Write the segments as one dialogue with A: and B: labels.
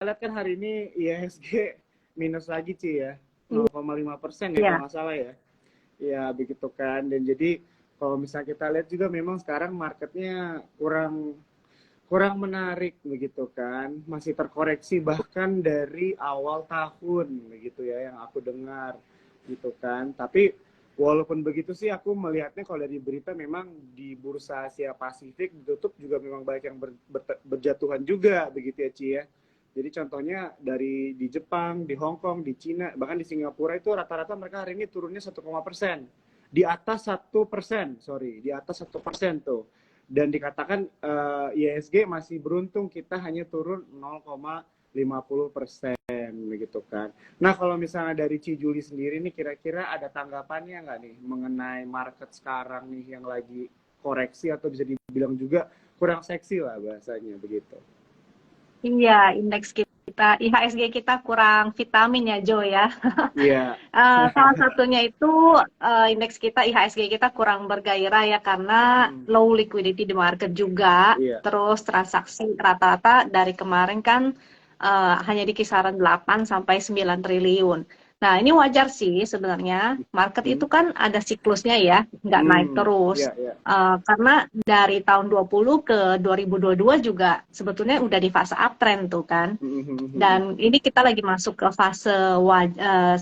A: lihat kan hari ini IHSG minus lagi Ci ya, 0,5% ya kalau
B: Iya.
A: nggak salah ya. Ya begitu kan. Dan jadi kalau misalnya kita lihat juga memang sekarang marketnya kurang kurang menarik begitu kan, masih terkoreksi bahkan dari awal tahun begitu ya yang aku dengar gitu kan. Tapi walaupun begitu sih aku melihatnya kalau dari berita memang di bursa Asia Pasifik ditutup juga memang banyak yang berjatuhan juga begitu ya Ci ya. Jadi contohnya dari di Jepang, di Hong Kong, di Cina, bahkan di Singapura itu rata-rata mereka hari ini turunnya 1,%, di atas 1%, sorry, di atas 1% tuh. Dan dikatakan ISG masih beruntung kita hanya turun 0,50% begitu kan. Nah kalau misalnya dari Cijuli sendiri nih kira-kira ada tanggapannya nggak nih mengenai market sekarang nih yang lagi koreksi atau bisa dibilang juga kurang seksi lah bahasanya begitu.
B: Iya, indeks kita, IHSG kita kurang vitamin ya, Jo ya.
A: Iya.
B: Salah satunya itu indeks kita, IHSG kita kurang bergairah ya karena low liquidity di market juga.
A: Iya.
B: Terus transaksi rata-rata dari kemarin kan hanya di kisaran 8 sampai 9 triliun. Nah, ini wajar sih sebenarnya. Market itu kan ada siklusnya ya, nggak naik terus.
A: Iya, iya.
B: Karena dari tahun 20 ke 2022 juga sebetulnya udah di fase uptrend tuh kan. Dan ini kita lagi masuk ke fase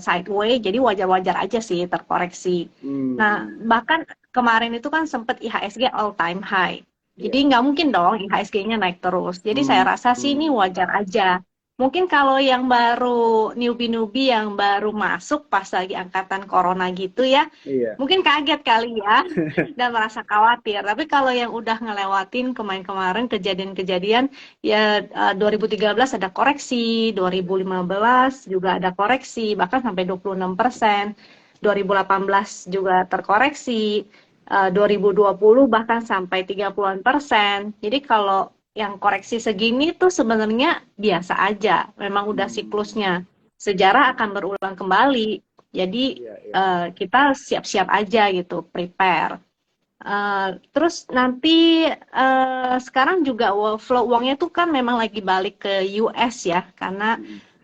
B: sideways, jadi wajar-wajar aja sih terkoreksi. Nah, bahkan kemarin itu kan sempat IHSG all time high.
A: Iya.
B: Jadi nggak mungkin dong IHSG-nya naik terus. Jadi saya rasa sih ini wajar aja. Mungkin kalau yang baru newbie-newbie yang baru masuk pas lagi angkatan corona gitu ya,
A: Iya.
B: mungkin kaget kali ya dan merasa khawatir. Tapi kalau yang udah ngelewatin kemarin kejadian-kejadian ya 2013 ada koreksi, 2015 juga ada koreksi, bahkan sampai 26%, 2018 juga terkoreksi, 2020 bahkan sampai 30-an%. Jadi kalau yang koreksi segini tuh sebenarnya biasa aja, memang udah siklusnya. Sejarah akan berulang kembali. Jadi
A: Iya, iya.
B: kita siap-siap aja gitu, prepare. Terus nanti sekarang juga flow uangnya tuh kan memang lagi balik ke US ya, karena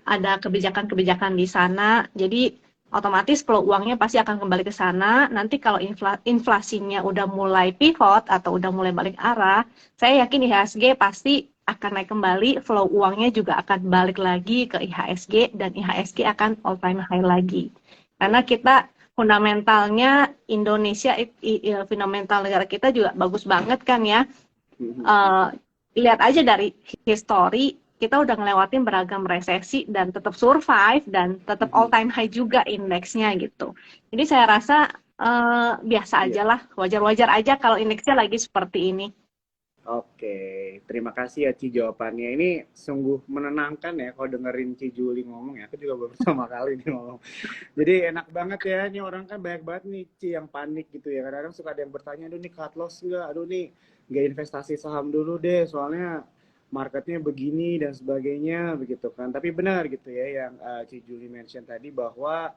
B: ada kebijakan-kebijakan di sana. Jadi otomatis flow uangnya pasti akan kembali ke sana. Nanti kalau inflasinya udah mulai pivot atau udah mulai balik arah, saya yakin IHSG pasti akan naik kembali, flow uangnya juga akan balik lagi ke IHSG dan IHSG akan all time high lagi. Karena kita fundamentalnya Indonesia, fundamental negara kita juga bagus banget kan ya. Lihat aja dari history, kita udah ngelewatin beragam resesi dan tetap survive dan tetap all time high juga indeksnya gitu. Jadi saya rasa biasa aja lah, wajar-wajar aja kalau indeksnya lagi seperti ini.
A: Oke, terima kasih ya Ci jawabannya. Ini sungguh menenangkan ya kalau dengerin Ci Juli ngomong ya. Aku juga baru pertama kali nih ngomong. Jadi enak banget ya, ini orang kan banyak banget nih Ci yang panik gitu ya. Kadang-kadang suka ada yang bertanya, aduh nih cut loss nggak? Aduh nih nggak investasi saham dulu deh, soalnya marketnya begini dan sebagainya begitu kan. Tapi benar gitu ya yang Ci Juli mention tadi bahwa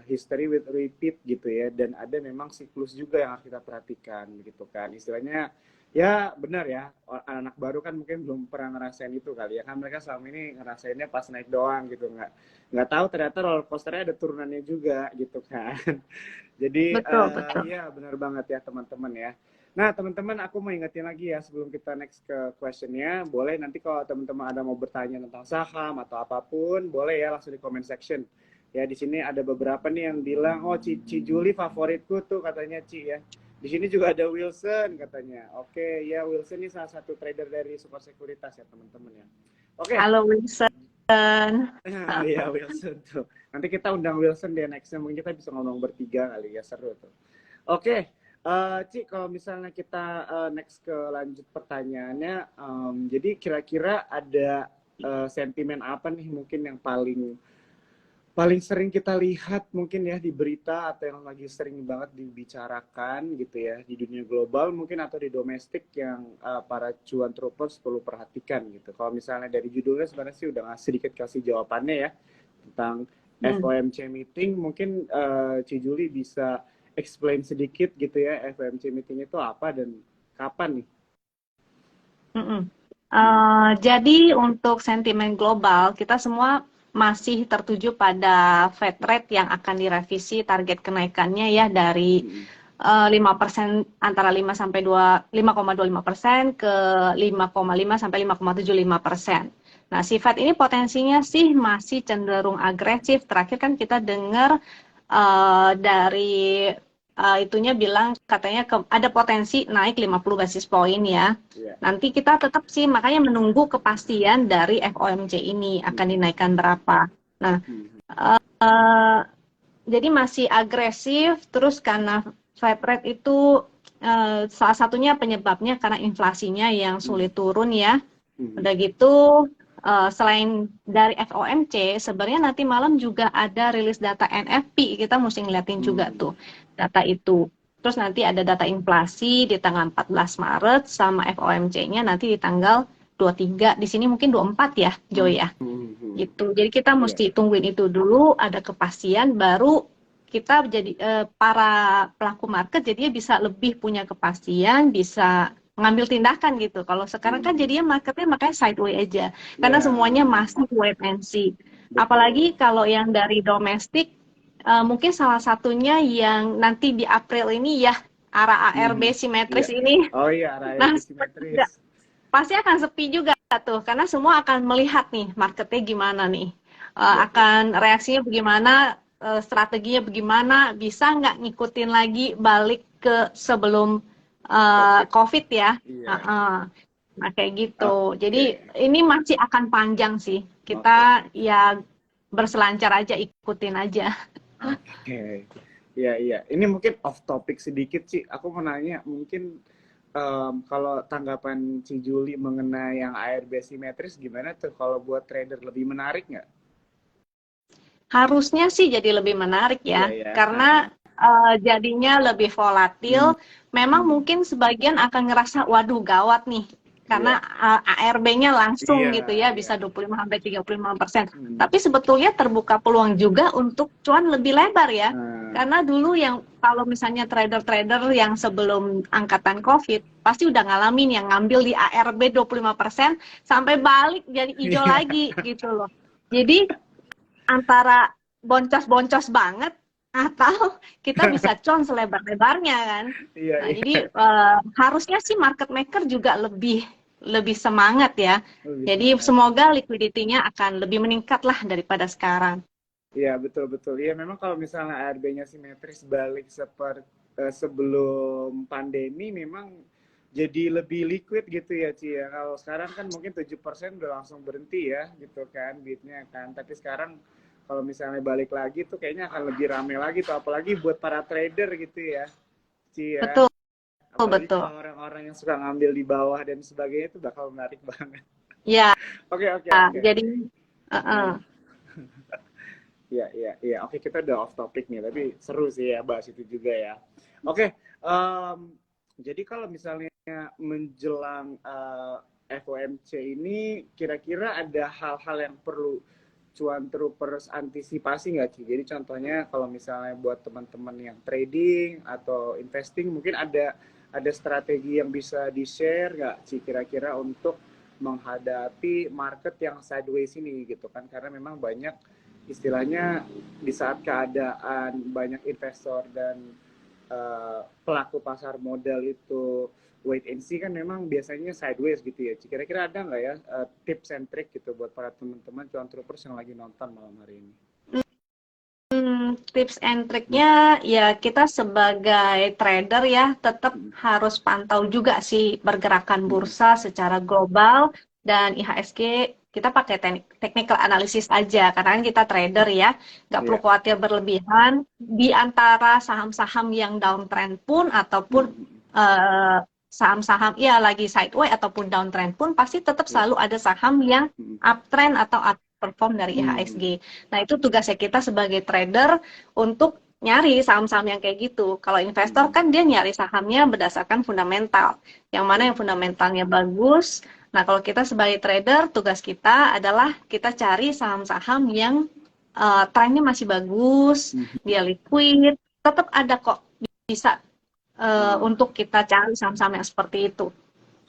A: history with repeat gitu ya. Dan ada memang siklus juga yang harus kita perhatikan begitu kan. Istilahnya ya benar ya, anak baru kan mungkin belum pernah ngerasain itu kali ya kan, mereka selama ini ngerasainnya pas naik doang gitu, nggak tahu ternyata roller coasternya ada turunannya juga gitu kan. Jadi
B: Betul, betul.
A: ya benar banget ya teman-teman ya. Nah teman-teman aku mau ingetin lagi ya sebelum kita next ke questionnya, boleh nanti kalau teman-teman ada mau bertanya tentang saham atau apapun boleh ya langsung di comment section ya. Di sini ada beberapa nih yang bilang oh Ci Juli favoritku tuh katanya Ci ya. Di sini juga ada Wilson katanya. Oke, ya Wilson ini salah satu trader dari Super Sekuritas ya teman-teman ya. Oke.
B: Halo Wilson.
A: Iya Wilson tuh. Nanti kita undang Wilson deh nextnya. Mungkin kita bisa ngomong bertiga kali ya, seru tuh. Oke, Ci, kalau misalnya kita next ke lanjut pertanyaannya, jadi kira-kira ada sentimen apa nih mungkin yang paling sering kita lihat mungkin ya di berita atau yang lagi sering banget dibicarakan gitu ya di dunia global mungkin atau di domestik yang para cuan troopers perlu perhatikan gitu. Kalau misalnya dari judulnya sebenarnya sih udah sedikit kasih jawabannya ya tentang FOMC meeting, mungkin Ci Juli bisa explain sedikit gitu ya FOMC meeting itu apa dan kapan nih?
B: Jadi untuk sentimen global, kita semua masih tertuju pada Fed rate yang akan direvisi target kenaikannya ya dari 5% antara 5 sampai 5,25% ke 5,5 sampai 5,75%. Nah, si Fed ini potensinya sih masih cenderung agresif. Terakhir kan kita dengar dari itunya bilang katanya ada potensi naik 50 basis poin ya.
A: Iya.
B: Nanti kita tetap sih makanya menunggu kepastian dari FOMC ini akan dinaikkan berapa. Nah, jadi masih agresif terus karena Fed rate itu salah satunya penyebabnya karena inflasinya yang sulit turun ya. Udah gitu selain dari FOMC, sebenarnya nanti malam juga ada rilis data NFP, kita mesti ngeliatin juga tuh data itu. Terus nanti ada data inflasi di tanggal 14 Maret sama FOMC-nya nanti di tanggal 23, di sini mungkin 24 ya, Joy ya. Gitu. Jadi kita mesti tungguin itu dulu, ada kepastian, baru kita jadi para pelaku market jadinya bisa lebih punya kepastian, bisa ngambil tindakan gitu. Kalau sekarang kan jadinya marketnya makanya sideways aja, karena semuanya masih wait and see. Apalagi kalau yang dari domestik, mungkin salah satunya yang nanti di April ini ya, arah ARB simetris ini.
A: Oh iya, arah
B: Nah,
A: ARB simetris.
B: pasti akan sepi juga tuh, karena semua akan melihat nih marketnya gimana nih, akan reaksinya bagaimana, strateginya bagaimana, bisa nggak ngikutin lagi balik ke sebelum COVID ya. Nah kayak gitu. Jadi ini masih akan panjang sih. Kita ya berselancar aja, ikutin aja.
A: Oke. Iya. Ini mungkin off topic sedikit sih. Aku mau nanya, mungkin kalau tanggapan Ci Juli mengenai yang ARB simetris gimana tuh kalau buat trader, lebih menarik nggak?
B: Harusnya sih jadi lebih menarik ya, karena jadinya lebih volatil. Memang mungkin sebagian akan ngerasa, waduh gawat nih, karena ARB-nya langsung gitu ya, bisa 25-35%. Tapi sebetulnya terbuka peluang juga untuk cuan lebih lebar ya. Karena dulu yang kalau misalnya trader-trader yang sebelum angkatan COVID, pasti udah ngalamin yang ngambil di ARB 25% sampai balik jadi hijau lagi gitu loh. Jadi antara boncos-boncos banget atau kita bisa con selebar-lebarnya kan. Jadi harusnya sih market maker juga lebih semangat ya. Jadi semoga liquidity-nya akan lebih meningkat lah daripada sekarang.
A: Iya, betul. Iya, memang kalau misalnya ARB-nya simetris balik seperti sebelum pandemi, memang jadi lebih liquid gitu ya, Ci ya. Kalau sekarang kan mungkin 7% udah langsung berhenti ya, gitu kan, beatnya kan. Tapi sekarang kalau misalnya balik lagi tuh kayaknya akan lebih rame lagi tuh, apalagi buat para trader gitu ya, Ci ya.
B: Betul.
A: Apalagi kalau orang-orang yang suka ngambil di bawah dan sebagainya itu bakal menarik banget.
B: Ya.
A: Oke.
B: Jadi
A: Iya. Oke, kita udah off topic nih, tapi seru sih ya bahas itu juga ya. Oke, jadi kalau misalnya menjelang FOMC ini, kira-kira ada hal-hal yang perlu cuan troopers antisipasi nggak Ci? Jadi contohnya kalau misalnya buat teman-teman yang trading atau investing, mungkin ada strategi yang bisa di-share nggak Ci kira-kira untuk menghadapi market yang sideways ini gitu kan? Karena memang banyak istilahnya di saat keadaan banyak investor dan pelaku pasar modal itu wait and see kan memang biasanya sideways gitu ya. Kira-kira ada nggak ya tips and trick gitu buat para teman-teman cuan troopers yang lagi nonton malam hari ini?
B: Tips and triknya ya kita sebagai trader ya tetap harus pantau juga sih pergerakan bursa secara global, dan IHSG kita pakai technical analysis aja karena kan kita trader ya, nggak perlu khawatir berlebihan di antara saham-saham yang downtrend pun ataupun saham-saham ya lagi sideways ataupun downtrend pun pasti tetap selalu ada saham yang uptrend atau outperform dari IHSG. Nah itu tugasnya kita sebagai trader untuk nyari saham-saham yang kayak gitu. Kalau investor kan dia nyari sahamnya berdasarkan fundamental, yang mana yang fundamentalnya bagus. Nah, kalau kita sebagai trader, tugas kita adalah kita cari saham-saham yang trennya masih bagus, dia liquid, tetap ada kok bisa untuk kita cari saham-saham yang seperti itu.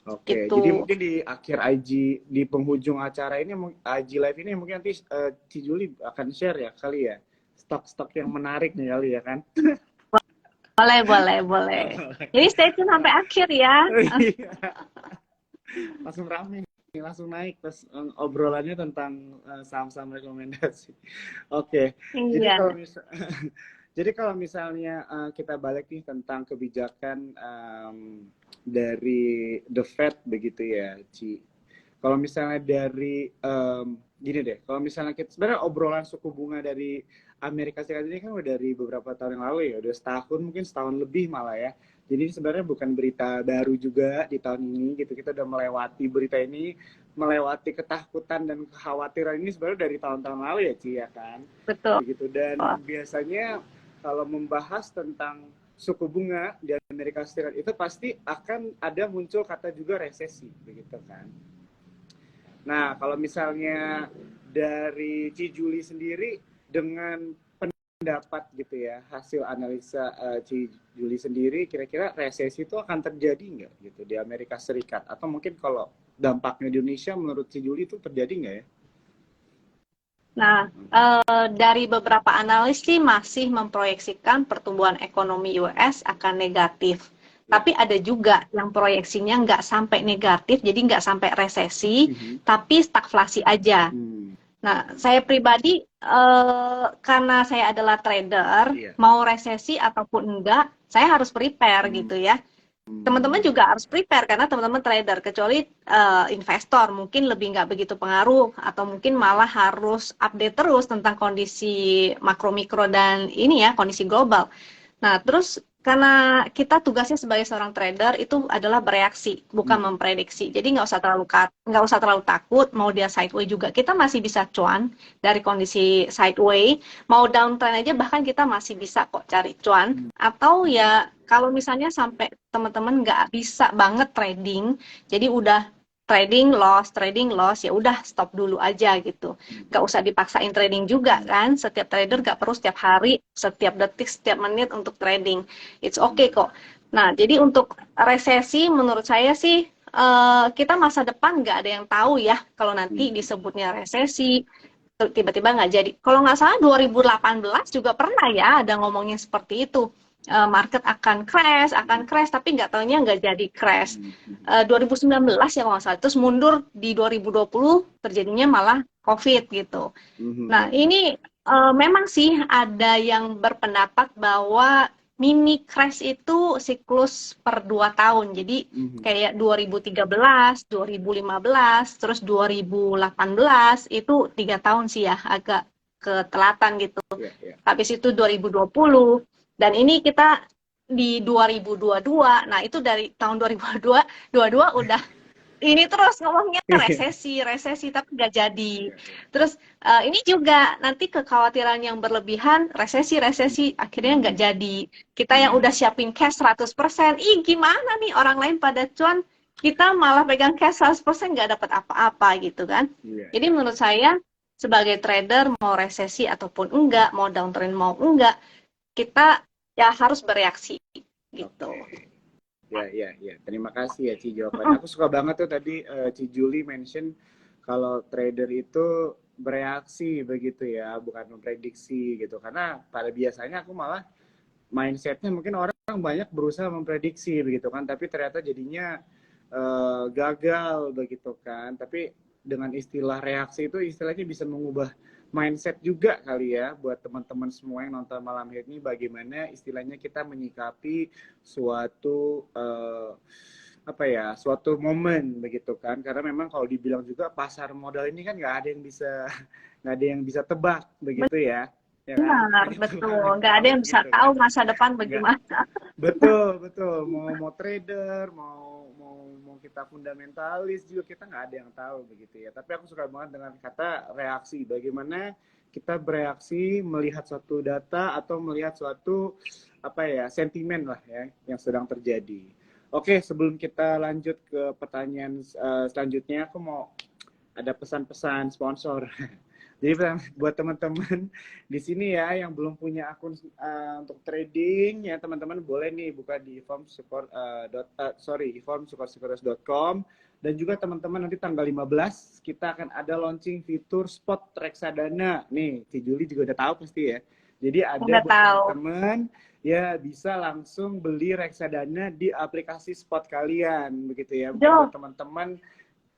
A: Oke,
B: gitu.
A: jadi mungkin di akhir IG, di penghujung acara ini, IG Live ini mungkin nanti Ci Juli akan share ya kali ya, stok-stok yang menarik nih kali ya kan?
B: Boleh, boleh, boleh. Jadi stay tune sampai akhir ya.
A: Iya, langsung rame nih, langsung naik terus obrolannya tentang saham-saham rekomendasi. Oke, jadi
B: Iya.
A: kalau misal jadi kalau misalnya kita balik nih tentang kebijakan dari The Fed begitu ya, Ci. Kalau misalnya dari gini deh, kalau misalnya kita sebenarnya obrolan suku bunga dari Amerika Serikat ini kan udah dari beberapa tahun yang lalu ya, udah setahun mungkin setahun lebih malah ya. Jadi sebenarnya bukan berita baru juga di tahun ini gitu. Kita udah melewati berita ini, melewati ketakutan dan kekhawatiran ini sebenarnya dari tahun-tahun lalu ya, Ci ya kan.
B: Betul.
A: Begitu, dan biasanya kalau membahas tentang suku bunga di Amerika Serikat itu pasti akan ada muncul kata juga resesi begitu kan. Nah, kalau misalnya dari Ci Juli sendiri dengan pendapat gitu ya, hasil analisa Ci Juli sendiri, kira-kira resesi itu akan terjadi nggak gitu di Amerika Serikat? Atau mungkin kalau dampaknya di Indonesia menurut Ci Juli itu terjadi nggak ya?
B: Nah, dari beberapa analis sih masih memproyeksikan pertumbuhan ekonomi US akan negatif.
A: Ya.
B: Tapi ada juga yang proyeksinya nggak sampai negatif, jadi nggak sampai resesi, tapi stagflasi aja. Nah, saya pribadi, karena saya adalah trader, mau resesi ataupun enggak, saya harus prepare gitu ya. Teman-teman juga harus prepare karena teman-teman trader, kecuali investor mungkin lebih nggak begitu pengaruh atau mungkin malah harus update terus tentang kondisi makro mikro dan ini ya kondisi global. Nah terus karena kita tugasnya sebagai seorang trader itu adalah bereaksi bukan memprediksi, jadi nggak usah terlalu takut mau dia sideways juga kita masih bisa cuan dari kondisi sideways, mau downtrend aja bahkan kita masih bisa kok cari cuan. Atau ya kalau misalnya sampai teman-teman nggak bisa banget trading, jadi udah trading loss, ya udah stop dulu aja gitu. Nggak usah dipaksain trading juga kan. Setiap trader nggak perlu setiap hari, setiap detik, setiap menit untuk trading. It's okay kok. Nah, jadi untuk resesi menurut saya sih kita masa depan nggak ada yang tahu ya. Kalau nanti disebutnya resesi, tiba-tiba nggak jadi. Kalau nggak salah 2018 juga pernah ya ada ngomongnya seperti itu. Market akan crash, tapi nggak taunya nggak jadi crash. 2019 ya kalau nggak salah, terus mundur di 2020 terjadinya malah COVID gitu. Nah ini memang sih ada yang berpendapat bahwa mini crash itu siklus per 2 tahun. Jadi kayak 2013, 2015, terus 2018 itu 3 tahun sih ya agak ketelatan gitu. Habis itu 2020 dan ini kita di 2022. Nah, itu dari tahun 2022 udah ini terus ngomongnya resesi tapi nggak jadi. Terus ini juga nanti kekhawatiran yang berlebihan, resesi akhirnya nggak jadi. Kita yang udah siapin cash 100%, gimana nih orang lain pada cuan, kita malah pegang cash 100% nggak dapat apa-apa gitu kan. Jadi menurut saya sebagai trader mau resesi ataupun enggak, mau downtrend mau enggak, kita ya harus bereaksi gitu.
A: Ya. Terima kasih ya Ci jawabannya. Aku suka banget tuh tadi Ci Juli mention kalau trader itu bereaksi begitu ya, bukan memprediksi gitu. Karena pada biasanya aku malah mindsetnya mungkin orang banyak berusaha memprediksi begitu kan, tapi ternyata jadinya gagal begitu kan. Tapi dengan istilah reaksi itu istilahnya bisa mengubah mindset juga kali ya buat teman-teman semua yang nonton malam ini, bagaimana istilahnya kita menyikapi suatu suatu momen begitu kan. Karena memang kalau dibilang juga pasar modal ini kan nggak ada yang bisa tebak begitu ya. Ya kan?
B: Benar, betul. Nggak ada yang bisa tahu masa depan bagaimana.
A: Betul. Mau trader, mau kita fundamentalis juga kita nggak ada yang tahu begitu ya. Tapi aku suka banget dengan kata reaksi. Bagaimana kita bereaksi melihat suatu data atau melihat suatu sentimen lah ya yang sedang terjadi. Oke, sebelum kita lanjut ke pertanyaan selanjutnya, aku mau ada pesan-pesan sponsor. Jadi buat teman-teman di sini ya yang belum punya akun untuk trading ya teman-teman boleh nih buka di informsukorsecurities.com dan juga teman-teman nanti tanggal 15 kita akan ada launching fitur spot reksadana. Nih, Ci Juli juga udah tahu pasti ya. Jadi ada
B: Udah
A: buat
B: tahu.
A: teman-teman ya bisa langsung beli reksadana di aplikasi spot kalian begitu ya. Mungkin buat
B: Jo,
A: teman-teman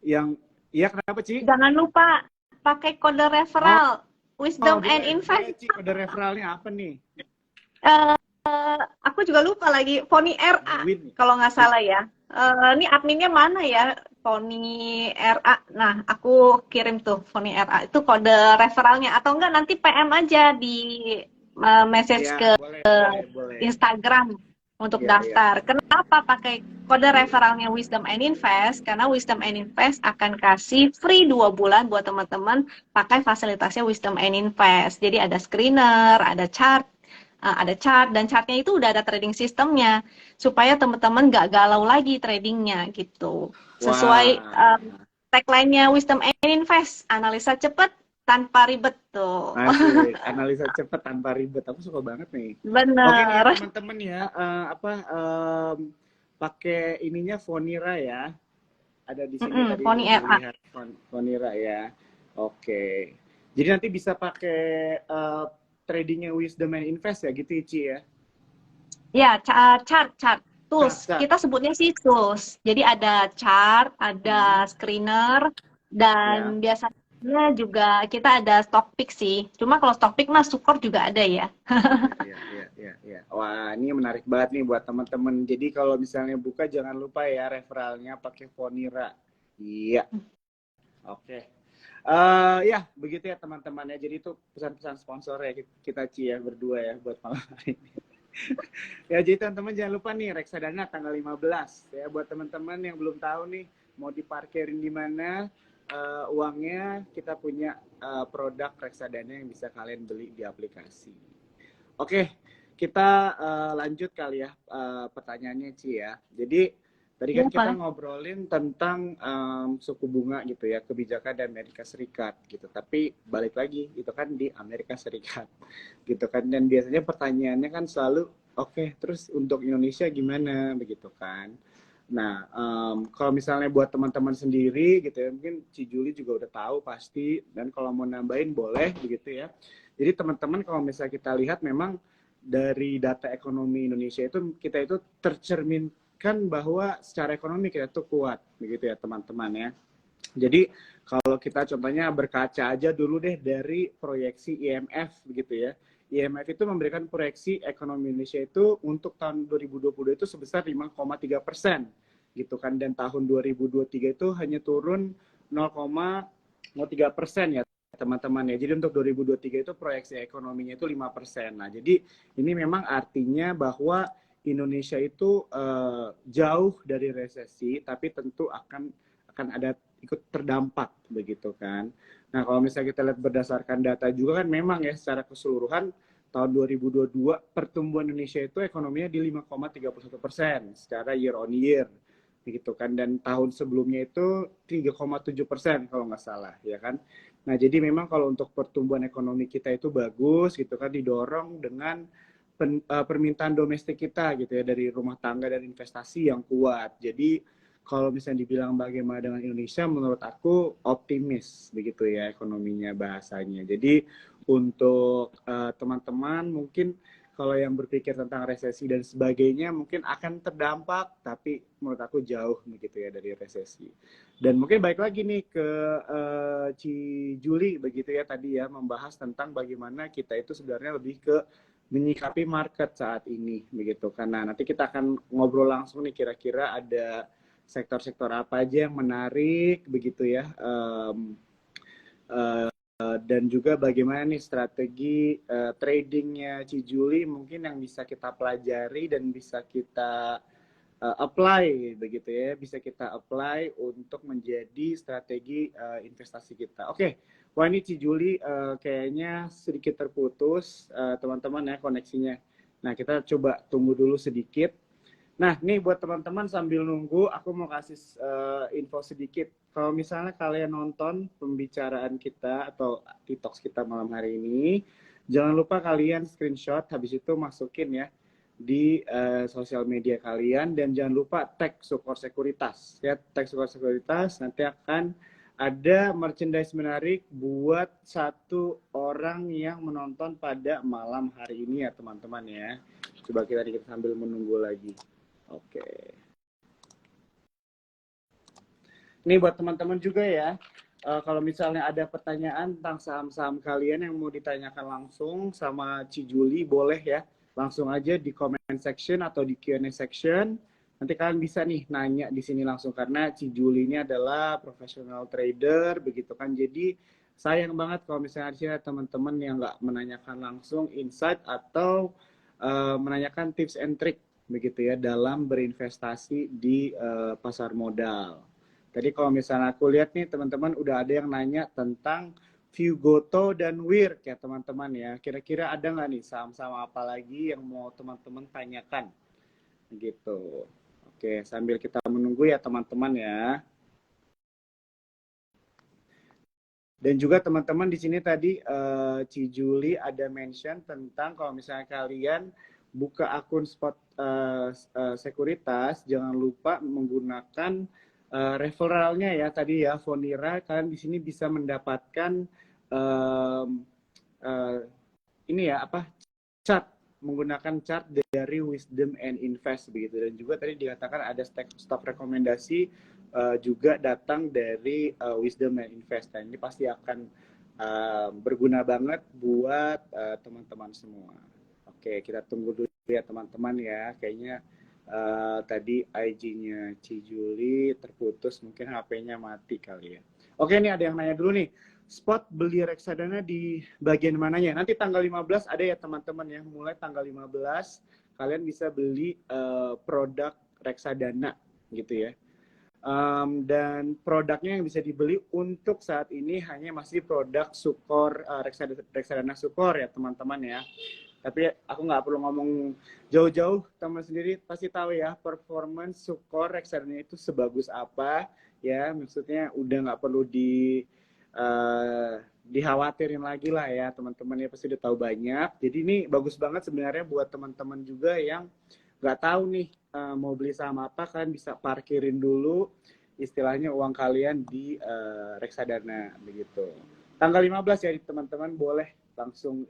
A: yang ya kenapa Ci?
B: jangan lupa pakai kode
A: Oh,
B: referral
A: oh
B: Wisdom and
A: boleh, boleh
B: Invest.
A: Ci, kode referralnya apa nih?
B: Eh, aku juga lupa lagi. Poni RA
A: Win.
B: kalau nggak salah ya. Ini adminnya mana ya? Poni RA. Nah, aku kirim tuh Poni RA. Itu kode referralnya. Atau enggak nanti PM aja di message
A: Ya,
B: ke
A: boleh, boleh, boleh.
B: Instagram untuk
A: Iya, iya.
B: daftar. Kenapa pakai kode referralnya Wisdom and Invest? Karena Wisdom and Invest akan kasih free 2 bulan buat teman-teman pakai fasilitasnya Wisdom and Invest. Jadi ada screener, ada chart, dan chartnya itu udah ada trading sistemnya supaya teman-teman nggak galau lagi tradingnya gitu. Sesuai
A: Wah,
B: tagline-nya Wisdom and Invest, analisa cepat tanpa ribet tuh.
A: asik. Analisa cepat tanpa ribet. Aku suka banget nih. Oke nih ya
B: Bener.
A: teman-teman ya, pakai ininya Fonira ya. Ada di sini tadi
B: Poni RA.
A: dilihat Fonira ya. Oke. Jadi nanti bisa pakai tradingnya Wisdom and Invest ya gitu Ici ya.
B: Ya, chart,
A: Cat,
B: tools.
A: cat.
B: Kita sebutnya sih tools. Jadi ada chart,
A: Hmm,
B: ada screener,
A: ya.
B: dan biasanya juga kita ada stock pick sih. Cuma kalau stock pick mah support juga ada ya.
A: Iya, iya, iya, iya, iya. Wah, ini menarik banget nih buat teman-teman. Jadi kalau misalnya buka jangan lupa ya referralnya pakai Fonira. Iya, oke. Ya, begitu ya teman-teman ya. Jadi itu pesan-pesan sponsor ya kita Ci ya berdua ya buat malam hari ini. Ya, jadi teman-teman jangan lupa nih reksadana tanggal 15 ya buat teman-teman yang belum tahu nih mau diparkirin di mana uangnya kita punya produk reksadana yang bisa kalian beli di aplikasi. Oke, kita lanjut kali ya pertanyaannya Ci ya. Jadi tadi
B: Iya,
A: kan kita
B: boleh.
A: ngobrolin tentang suku bunga gitu ya, kebijakan di Amerika Serikat gitu. Tapi balik lagi itu kan di Amerika Serikat gitu kan. Dan biasanya pertanyaannya kan selalu oke, terus untuk Indonesia gimana begitu kan. Nah, kalau misalnya buat teman-teman sendiri gitu ya, mungkin Ci Juli juga udah tahu pasti dan kalau mau nambahin boleh begitu ya. Jadi teman-teman kalau misalnya kita lihat memang dari data ekonomi Indonesia itu kita itu tercerminkan bahwa secara ekonomi kita tuh kuat begitu ya teman-teman ya. Jadi kalau kita contohnya berkaca aja dulu deh dari proyeksi IMF begitu ya. IMF itu memberikan proyeksi ekonomi Indonesia itu untuk tahun 2022 itu sebesar 5,3% gitu kan dan tahun 2023 itu hanya turun 0,3% ya teman-teman ya. Jadi untuk 2023 itu proyeksi ekonominya itu 5%. Nah, jadi ini memang artinya bahwa Indonesia itu jauh dari resesi tapi tentu akan ada ikut terdampak begitu kan. Nah, kalau misalnya kita lihat berdasarkan data juga kan memang ya secara keseluruhan tahun 2022 pertumbuhan Indonesia itu ekonominya di 5,31% secara year on year begitu kan dan tahun sebelumnya itu 3,7% kalau nggak salah ya kan. Nah, jadi memang kalau untuk pertumbuhan ekonomi kita itu bagus gitu kan didorong dengan permintaan domestik kita gitu ya dari rumah tangga dan investasi yang kuat. Jadi kalau misalnya dibilang bagaimana dengan Indonesia, menurut aku optimis begitu ya ekonominya bahasanya. Jadi untuk teman-teman mungkin kalau yang berpikir tentang resesi dan sebagainya mungkin akan terdampak, tapi menurut aku jauh begitu ya dari resesi. Dan mungkin baik lagi nih ke Ci Juli begitu ya tadi ya membahas tentang bagaimana kita itu sebenarnya lebih ke menyikapi market saat ini begitu. Karena nanti kita akan ngobrol langsung nih kira-kira ada sektor-sektor apa aja yang menarik begitu ya dan juga bagaimana nih strategi tradingnya Cijuli mungkin yang bisa kita pelajari dan bisa kita apply begitu ya bisa kita apply untuk menjadi strategi investasi kita. Oke, wah ini Cijuli kayaknya sedikit terputus teman-teman ya koneksinya. Nah kita coba tunggu dulu sedikit. Nah, nih buat teman-teman sambil nunggu, aku mau kasih info sedikit. Kalau misalnya kalian nonton pembicaraan kita atau detox kita malam hari ini, jangan lupa kalian screenshot, habis itu masukin ya di sosial media kalian, dan jangan lupa tag Sukor Sekuritas. Ya, tag Sukor Sekuritas, nanti akan ada merchandise menarik buat satu orang yang menonton pada malam hari ini ya teman-teman ya. Coba kita sambil menunggu lagi. Oke. Ini buat teman-teman juga ya. Kalau misalnya ada pertanyaan tentang saham-saham kalian yang mau ditanyakan langsung sama Ci Juli, boleh ya. Langsung aja di comment section atau di Q&A section. Nanti kalian bisa nih nanya di sini langsung, karena Ci Juli ini adalah professional trader, begitu kan. Jadi sayang banget kalau misalnya di sini ada teman-teman yang nggak menanyakan langsung insight atau menanyakan tips and trick begitu ya dalam berinvestasi di pasar modal. Tadi kalau misalnya aku lihat nih teman-teman udah ada yang nanya tentang Viugoto dan WIRK ya teman-teman ya. Kira-kira ada nggak nih saham-saham apa lagi yang mau teman-teman tanyakan gitu. Oke, sambil kita menunggu ya teman-teman ya. Dan juga teman-teman di sini tadi Ci Juli ada mention tentang kalau misalnya kalian buka akun spot sekuritas, jangan lupa menggunakan referralnya ya tadi ya Fonira. Kalian di sini bisa mendapatkan ini ya apa chart, menggunakan chart dari Wisdom and Invest begitu. Dan juga tadi dikatakan ada stock rekomendasi juga datang dari Wisdom and Invest. Dan ini pasti akan berguna banget buat teman-teman semua. Oke, kita tunggu dulu ya teman-teman ya. Kayaknya tadi IG-nya Ci Juli terputus, mungkin HP-nya mati kali ya. Oke, ini ada yang nanya dulu nih. Spot beli reksadana di bagian mananya? Nanti tanggal 15 ada ya teman-teman ya. Mulai tanggal 15 kalian bisa beli produk reksadana gitu ya. Dan produknya yang bisa dibeli untuk saat ini hanya masih produk Sukor, reksadana Sukor ya teman-teman ya. Tapi aku nggak perlu ngomong jauh-jauh, teman sendiri pasti tahu ya performance Sukor reksadana itu sebagus apa ya. Maksudnya udah nggak perlu dikhawatirin lagi lah ya teman-teman ya, pasti udah tahu banyak. Jadi ini bagus banget sebenarnya buat teman-teman juga yang nggak tahu nih mau beli saham apa, kalian bisa parkirin dulu istilahnya uang kalian di reksadana begitu. Tanggal 15 ya teman-teman, boleh langsung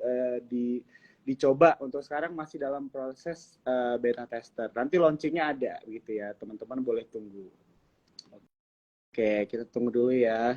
A: dicoba. Untuk sekarang masih dalam proses beta tester. Nanti launchingnya ada gitu ya, teman-teman boleh tunggu. Oke, kita tunggu dulu ya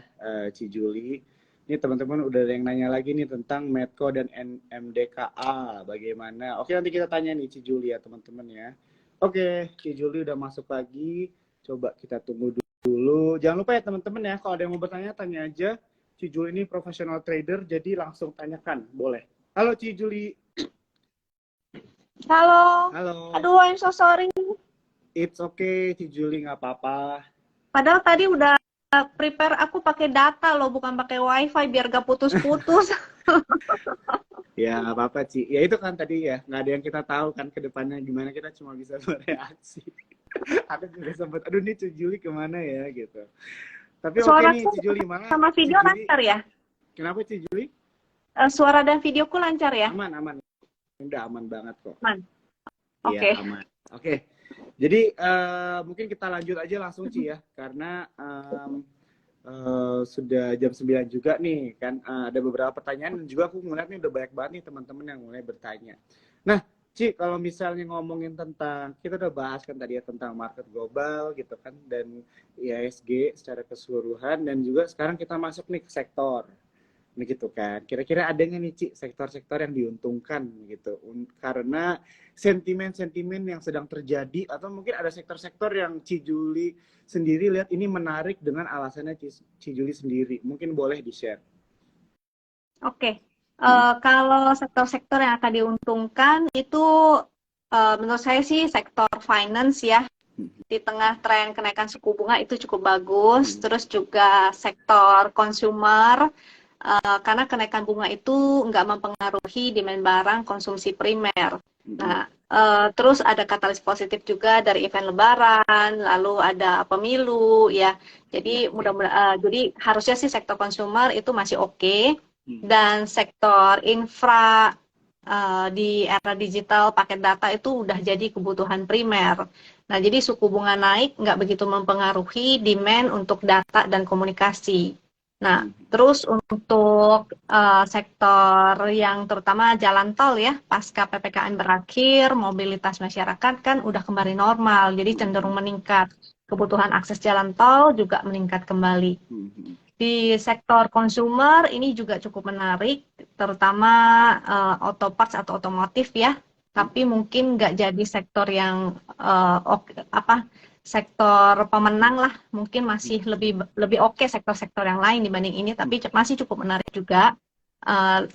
A: Ci Juli. Ini teman-teman udah ada yang nanya lagi nih tentang Medco dan MDKA bagaimana. Oke, nanti kita tanya nih Ci Juli ya teman-teman ya. Oke, Ci Juli udah masuk lagi. Coba kita tunggu dulu. Jangan lupa ya teman-teman ya, kalau ada yang mau bertanya, tanya aja. Ci Juli ini professional trader, jadi langsung tanyakan, boleh. Halo Ci Juli.
B: Halo.
A: Halo.
B: Aduh, I'm so sorry.
A: It's okay, Ci Juli, nggak apa-apa.
B: Padahal tadi udah prepare, aku pakai data loh, bukan pakai wifi biar gak putus-putus.
A: Ya nggak apa-apa Ci. Ya itu kan tadi ya, nggak ada yang kita tahu kan ke depannya gimana, kita cuma bisa bereaksi. Aku juga sempat, aduh nih Ci Juli kemana ya gitu. Tapi oke nih Ci Juli, malah
B: sama video lancar ya?
A: Kenapa Ci Juli?
B: Suara dan videoku lancar ya?
A: Aman. Udah aman banget kok.
B: Aman.
A: Oke.
B: Okay.
A: Aman. Oke. Jadi mungkin kita lanjut aja langsung Ci ya, karena sudah jam 9 juga nih kan. Ada beberapa pertanyaan dan juga aku ngeliat nih udah banyak banget nih teman-teman yang mulai bertanya. Nah Ci, kalau misalnya ngomongin tentang, kita udah bahas kan tadi ya tentang market global gitu kan, dan IHSG secara keseluruhan, dan juga sekarang kita masuk nih ke sektor begitu kan. Kira-kira ada nggak nih Ci sektor-sektor yang diuntungkan gitu karena sentimen-sentimen yang sedang terjadi, atau mungkin ada sektor-sektor yang Ci Juli sendiri lihat ini menarik dengan alasannya Ci Juli sendiri, mungkin boleh di-share.
B: Oke. Kalau sektor-sektor yang akan diuntungkan itu menurut saya sih sektor finance ya. Di tengah tren kenaikan suku bunga itu cukup bagus. Terus juga sektor consumer, karena kenaikan bunga itu nggak mempengaruhi demand barang konsumsi primer.
A: Mm-mm.
B: Nah, terus ada katalis positif juga dari event Lebaran, lalu ada pemilu, ya.
A: Ya,
B: Jadi
A: ya.
B: mudah-mudahan, jadi harusnya sih sektor consumer itu masih oke,
A: Hmm.
B: dan sektor infra di era digital paket data itu udah jadi kebutuhan primer. Nah, jadi suku bunga naik nggak begitu mempengaruhi demand untuk data dan komunikasi. Nah,
A: Hmm.
B: terus untuk sektor yang terutama jalan tol ya, pasca PPKM berakhir, mobilitas masyarakat kan udah kembali normal, jadi cenderung
A: Hmm.
B: meningkat. Kebutuhan akses jalan tol juga meningkat kembali.
A: Hmm. Hmm.
B: Di sektor consumer ini juga cukup menarik, terutama auto parts atau otomotif ya. Tapi mungkin nggak jadi sektor yang sektor pemenang lah. Mungkin masih lebih lebih oke sektor-sektor yang lain dibanding ini, tapi masih cukup menarik juga.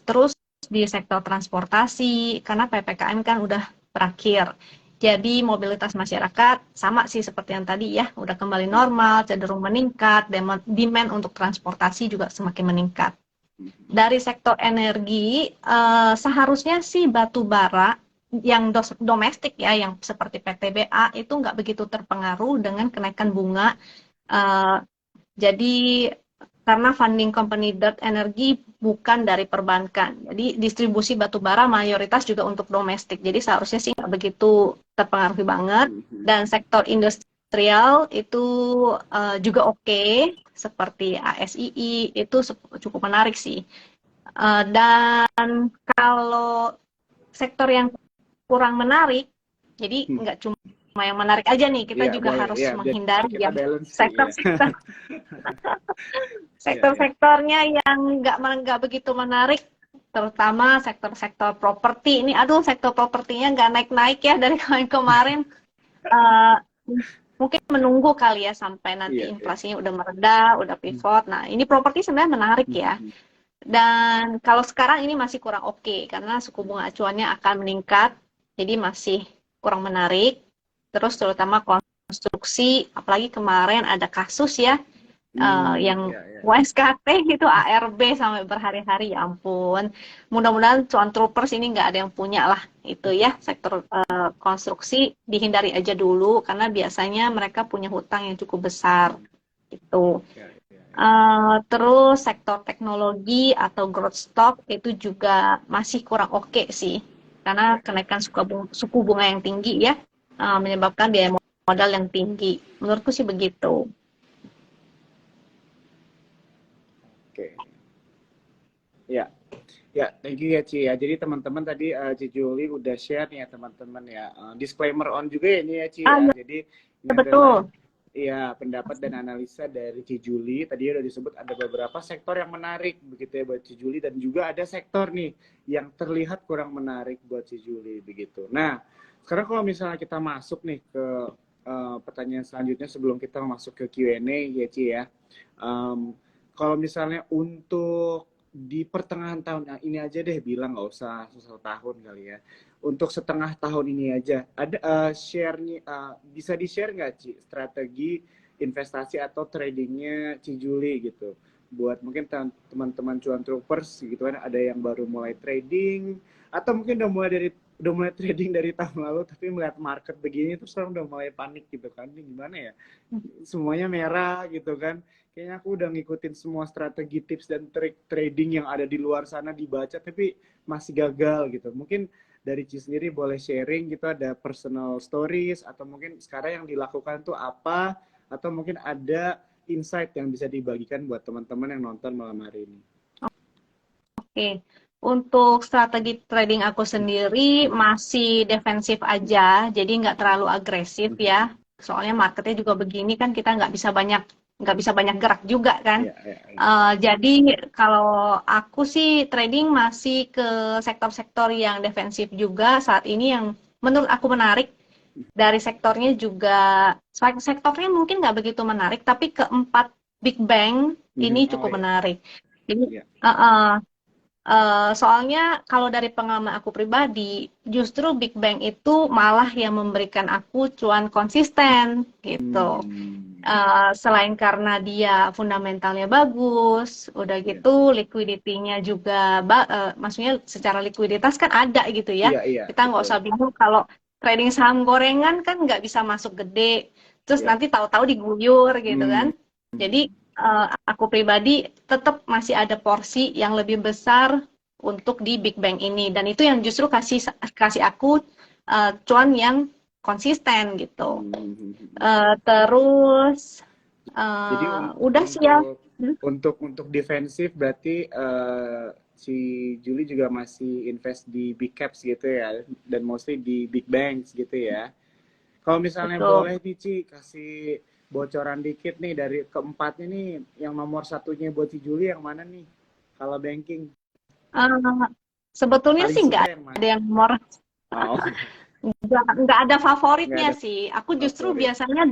B: Terus di sektor transportasi, karena PPKM kan udah berakhir. Jadi mobilitas masyarakat sama sih seperti yang tadi ya, udah kembali normal, cenderung meningkat, demand untuk transportasi juga semakin meningkat. Dari sektor energi, seharusnya sih batu bara yang domestik ya, yang seperti PTBA itu nggak begitu terpengaruh dengan kenaikan bunga. Eh, jadi karena funding company Dirt Energy bukan dari perbankan. Jadi distribusi batu bara mayoritas juga untuk domestik. Jadi seharusnya sih nggak begitu terpengaruhi banget.
A: Hmm.
B: Dan sektor industrial itu juga oke, seperti ASII itu cukup menarik sih. Dan kalau sektor yang kurang menarik, jadi
A: Hmm.
B: nggak cuma yang menarik aja nih, kita
A: Iya,
B: juga
A: boleh.
B: harus
A: Ya, biar
B: menghindari
A: kita
B: yang
A: balance sih. Ya.
B: sektor-sektor
A: Ya, ya.
B: sektor-sektornya yang nggak begitu menarik, terutama sektor-sektor properti. Ini, aduh, sektor propertinya nggak naik-naik ya dari kemarin-kemarin. Uh, Mungkin menunggu kali ya sampai nanti
A: Iya, iya.
B: inflasinya udah mereda, udah pivot. Nah, ini properti sebenarnya menarik ya.
A: Hmm.
B: Dan kalau sekarang ini masih kurang oke, karena suku bunga acuannya akan meningkat, jadi masih kurang menarik. Terus terutama konstruksi, apalagi kemarin ada kasus ya,
A: Hmm.
B: yang
A: Ya, ya.
B: WSKT itu ARB sampai berhari-hari, ya ampun. Mudah-mudahan cuan troopers ini nggak ada yang punya lah itu ya, sektor konstruksi dihindari aja dulu karena biasanya mereka punya hutang yang cukup besar itu.
A: Ya, ya, ya.
B: Terus sektor teknologi atau growth stock itu juga masih kurang oke sih karena
A: Ya,
B: kenaikan suku bunga yang tinggi ya, menyebabkan biaya modal yang tinggi. Menurutku sih begitu.
A: oke. Ya, ya, thank you ya Ci ya. Jadi teman-teman tadi Ci Juli udah share nih ya teman-teman ya. Disclaimer on juga ya ini ya Ci
B: Ah,
A: ya.
B: ya,
A: Jadi ini adalah
B: betul.
A: ya pendapat dan analisa dari Ci Juli. Tadi udah disebut ada beberapa sektor yang menarik begitu ya buat Ci Juli dan juga ada sektor nih yang terlihat kurang menarik buat Ci Juli begitu. Nah, sekarang kalau misalnya kita masuk nih ke pertanyaan selanjutnya sebelum kita masuk ke Q&A ya Ci ya. Um, Kalau misalnya untuk di pertengahan tahun ini aja deh bilang nggak usah satu tahun kali ya untuk setengah tahun ini aja ada share-nya bisa di share nggak Ci strategi investasi atau tradingnya Ci Juli gitu buat mungkin teman-teman cuan troopers gitu kan ada yang baru mulai trading atau mungkin udah mulai trading dari tahun lalu tapi melihat market begini terus sekarang udah mulai panik gitu kan ini gimana ya semuanya merah gitu kan kayaknya aku udah ngikutin semua strategi tips dan trik trading yang ada di luar sana dibaca tapi masih gagal gitu mungkin dari Ci sendiri boleh sharing gitu ada personal stories atau mungkin sekarang yang dilakukan tuh apa atau mungkin ada insight yang bisa dibagikan buat teman-teman yang nonton malam hari ini.
B: Oke. Untuk strategi trading aku sendiri masih defensif aja, jadi nggak terlalu agresif ya. Soalnya marketnya juga begini kan kita nggak bisa banyak gerak juga kan.
A: Ya, ya, ya.
B: Jadi kalau aku sih trading masih ke sektor-sektor yang defensif juga saat ini yang menurut aku menarik. Dari sektornya juga, sektornya mungkin nggak begitu menarik, tapi keempat big bank ini
A: Oh
B: cukup
A: ya,
B: menarik. Jadi
A: ya.
B: soalnya kalau dari pengalaman aku pribadi, justru big bank itu malah yang memberikan aku cuan konsisten gitu. Selain karena dia fundamentalnya bagus, udah
A: Iya.
B: gitu liquidity-nya juga, maksudnya secara likuiditas kan ada gitu ya.
A: Iya, iya,
B: Kita nggak
A: betul.
B: usah bingung kalau trading saham gorengan kan nggak bisa masuk gede, terus
A: Iya.
B: nanti tahu-tahu diguyur gitu
A: Hmm.
B: kan. Jadi aku pribadi tetap masih ada porsi yang lebih besar untuk di Big Bang ini, dan itu yang justru kasih aku cuan yang konsisten gitu. Terus
A: Jadi
B: udah sih ya.
A: untuk defensif berarti si Julie juga masih invest di big caps gitu ya, dan mostly di big banks gitu ya. Kalau misalnya
B: Betul.
A: boleh nih Ci, kasih bocoran dikit nih dari keempat ini, yang nomor satunya buat si Julie yang mana nih? Kalau banking
B: Eh, Sebetulnya
A: paling
B: sih
A: suka
B: nggak
A: yang
B: ada
A: mana?
B: yang nomor,
A: Oh,
B: nggak ada
A: nggak
B: favoritnya
A: ada
B: sih. Aku justru
A: favorit.
B: biasanya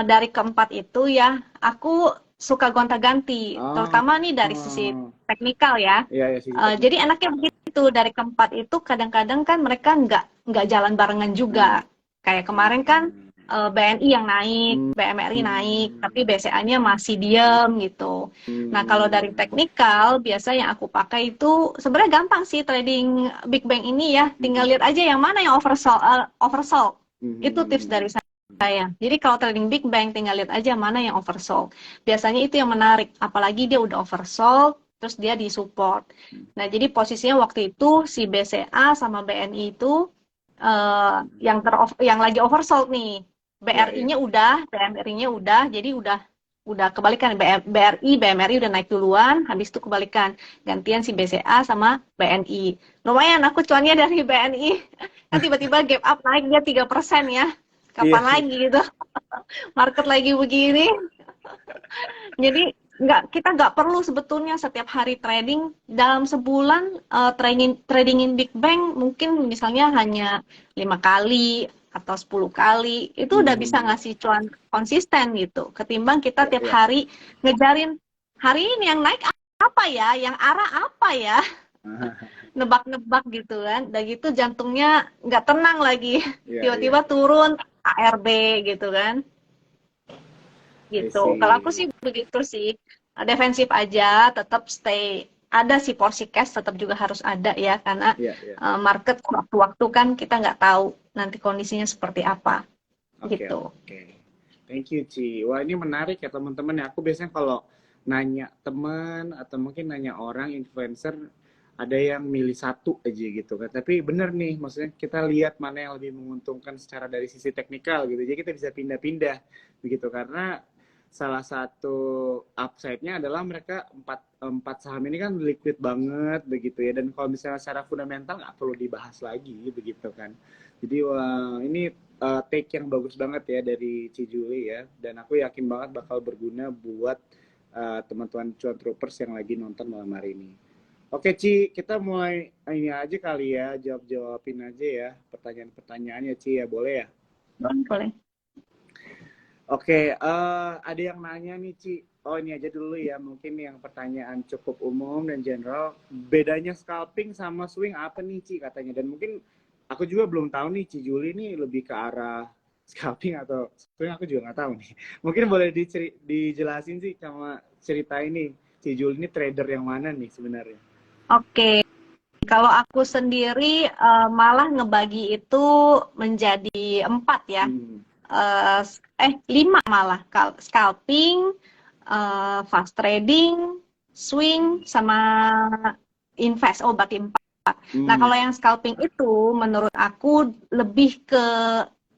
B: dari keempat itu ya, aku suka gonta-ganti,
A: Oh,
B: terutama nih dari sisi
A: oh.
B: teknikal ya.
A: Iya ya, sisi
B: Jadi
A: teknikal.
B: enaknya begitu, dari keempat itu kadang-kadang kan mereka nggak jalan barengan juga.
A: Nah,
B: Kayak kemarin kan BNI yang naik,
A: hmm,
B: BMRI naik, tapi
A: hmm,
B: BCA-nya masih diem gitu. Nah, kalau dari
A: hmm,
B: teknikal, biasa yang aku pakai itu sebenarnya gampang sih trading Big Bang ini ya. Tinggal
A: hmm,
B: lihat aja yang mana yang oversold. Itu tips dari
A: hmm.
B: saya. Jadi kalau trading Big Bang, tinggal lihat aja mana yang oversold. Biasanya itu yang menarik, apalagi dia udah oversold, terus dia di support. Nah, jadi posisinya waktu itu si BCA sama BNI itu yang lagi oversold nih.
A: Iya, iya.
B: BRI-nya udah, BMRI-nya udah, jadi udah kebalikan. BRI, BMRI udah naik duluan, habis itu kebalikan. Gantian si BCA sama BNI. Lumayan aku cuannya dari BNI. Kan tiba-tiba gap up naik dia 3% ya.
A: Iya,
B: Kapan
A: iya.
B: lagi gitu? Market lagi begini. Jadi kita nggak perlu sebetulnya setiap hari trading. Dalam sebulan tradingin Big Bang mungkin misalnya hanya 5 kali atau 10 kali, itu udah bisa
A: Hmm,
B: ngasih cuan konsisten gitu, ketimbang kita
A: iya,
B: tiap
A: iya.
B: hari ngejarin hari ini yang naik apa ya, yang arah apa ya, nebak-nebak gitu kan, udah gitu jantungnya nggak tenang lagi,
A: Iya, iya.
B: tiba-tiba turun ARB gitu kan.
A: I
B: Gitu. Kalau aku
A: see.
B: sih begitu sih. Defensif aja, tetap stay. Ada sih porsi cash tetap juga harus ada ya, karena
A: Iya, iya.
B: market waktu-waktu kan kita nggak tahu nanti kondisinya seperti apa.
A: Oke,
B: Gitu.
A: oke. Thank you, Ci. Wah, ini menarik ya teman-teman ya. Aku biasanya kalau nanya teman atau mungkin nanya orang influencer, ada yang milih satu aja gitu kan. Tapi bener nih, maksudnya kita lihat mana yang lebih menguntungkan secara dari sisi teknikal gitu. Jadi kita bisa pindah-pindah begitu, karena salah satu upside-nya adalah mereka empat empat saham ini kan liquid banget begitu ya, dan kalau misalnya secara fundamental nggak perlu dibahas lagi begitu kan. Jadi wah, ini take yang bagus banget ya dari Cijuli ya, dan aku yakin banget bakal berguna buat teman-teman cuan troopers yang lagi nonton malam hari ini. Oke Ci, kita mulai ini aja kali ya, jawab-jawabin aja ya pertanyaan-pertanyaannya Ci ya, boleh ya?
B: Boleh.
A: Oke, ada yang nanya nih Ci. Oh ini aja dulu ya, mungkin yang pertanyaan cukup umum dan general. Bedanya scalping sama swing apa nih Ci katanya? Dan mungkin aku juga belum tahu nih, Ci Juli nih lebih ke arah scalping atau swing, aku juga nggak tahu nih. Mungkin boleh dijelasin sih sama cerita ini. Ci Juli ini trader yang mana nih sebenarnya?
B: Oke. Kalau aku sendiri malah ngebagi itu menjadi 4 ya.
A: Hmm.
B: 5 malah. Scalping, fast trading, swing, sama invest. Oh, berarti 4. Nah,
A: Hmm.
B: kalau yang scalping itu menurut aku lebih ke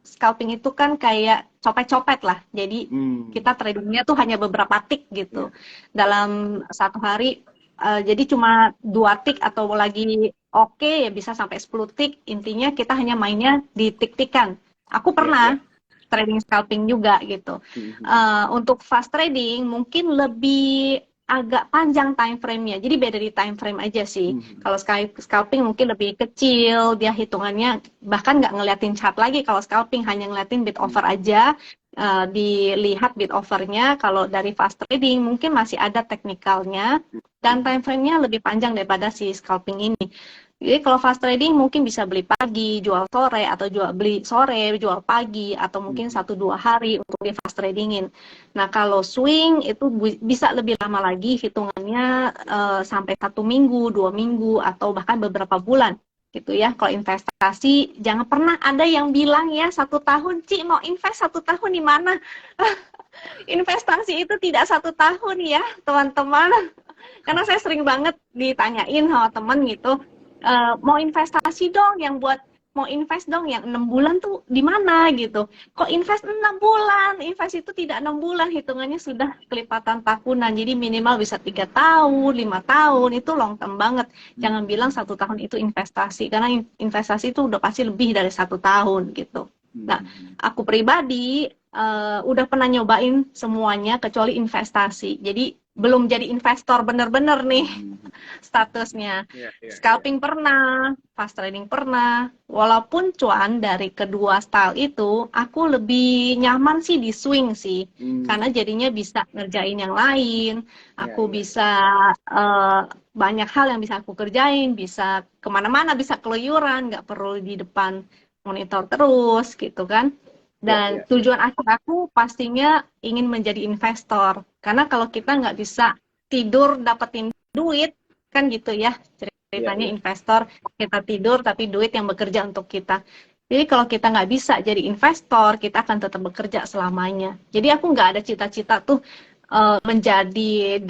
B: scalping itu kan kayak copet-copet lah. Jadi
A: Hmm.
B: kita tradingnya tuh hanya beberapa tick gitu.
A: Ya.
B: Dalam satu hari jadi cuma 2 tick atau lagi oke ya bisa sampai 10 tick. Intinya kita hanya mainnya di tick-tickan. Aku
A: Ya, ya.
B: pernah trading scalping juga gitu.
A: Hmm.
B: Untuk fast trading mungkin lebih agak panjang time frame-nya. Jadi beda di time frame aja sih.
A: Hmm.
B: Kalau scalping mungkin lebih kecil, dia hitungannya bahkan nggak ngeliatin chart lagi. Kalau scalping hanya ngeliatin bid offer aja, dilihat bid offernya. Kalau dari fast trading mungkin masih ada teknikalnya dan time frame-nya lebih panjang daripada si scalping ini. Jadi kalau fast trading mungkin bisa beli pagi, jual sore, atau beli sore, jual pagi, atau mungkin
A: Mhm.
B: 1-2 hari untuk di fast tradingin. Nah kalau swing itu bisa lebih lama lagi, hitungannya sampai 1 minggu, 2 minggu, atau bahkan beberapa bulan gitu ya. Kalau investasi, jangan pernah ada yang bilang ya 1 tahun, Ci mau invest 1 tahun di mana? Investasi itu tidak 1 tahun ya teman-teman. Karena saya sering banget ditanyain sama temen gitu, mau investasi dong yang buat mau invest dong yang 6 bulan tuh di mana gitu. Kok invest 6 bulan? Invest itu tidak 6 bulan, hitungannya sudah kelipatan tahunan. Jadi minimal bisa 3 tahun, 5 tahun, itu long term banget. Jangan bilang 1 tahun itu investasi, karena investasi itu udah pasti lebih dari 1 tahun gitu. Nah,
A: Mhm.
B: aku pribadi udah pernah nyobain semuanya kecuali investasi. Jadi belum jadi investor bener-bener nih
A: Mhm.
B: statusnya.
A: Iya, iya, iya.
B: Scalping pernah, fast trading pernah. Walaupun cuan dari kedua style itu, aku lebih nyaman sih di swing sih. Karena
A: Hmm.
B: jadinya bisa ngerjain yang lain.
A: Iya,
B: Aku
A: iya,
B: bisa banyak hal yang bisa aku kerjain. Bisa kemana-mana, bisa keluyuran. Nggak perlu di depan monitor terus gitu kan.
A: iya,
B: Dan
A: iya, iya.
B: tujuan akhir aku pastinya ingin menjadi investor. Karena kalau kita nggak bisa tidur dapetin duit, kan gitu ya
A: Iya,
B: ceritanya
A: iya.
B: investor, kita tidur tapi duit yang bekerja untuk kita. Jadi kalau kita nggak bisa jadi investor, kita akan tetap bekerja selamanya. Jadi aku nggak ada cita-cita tuh menjadi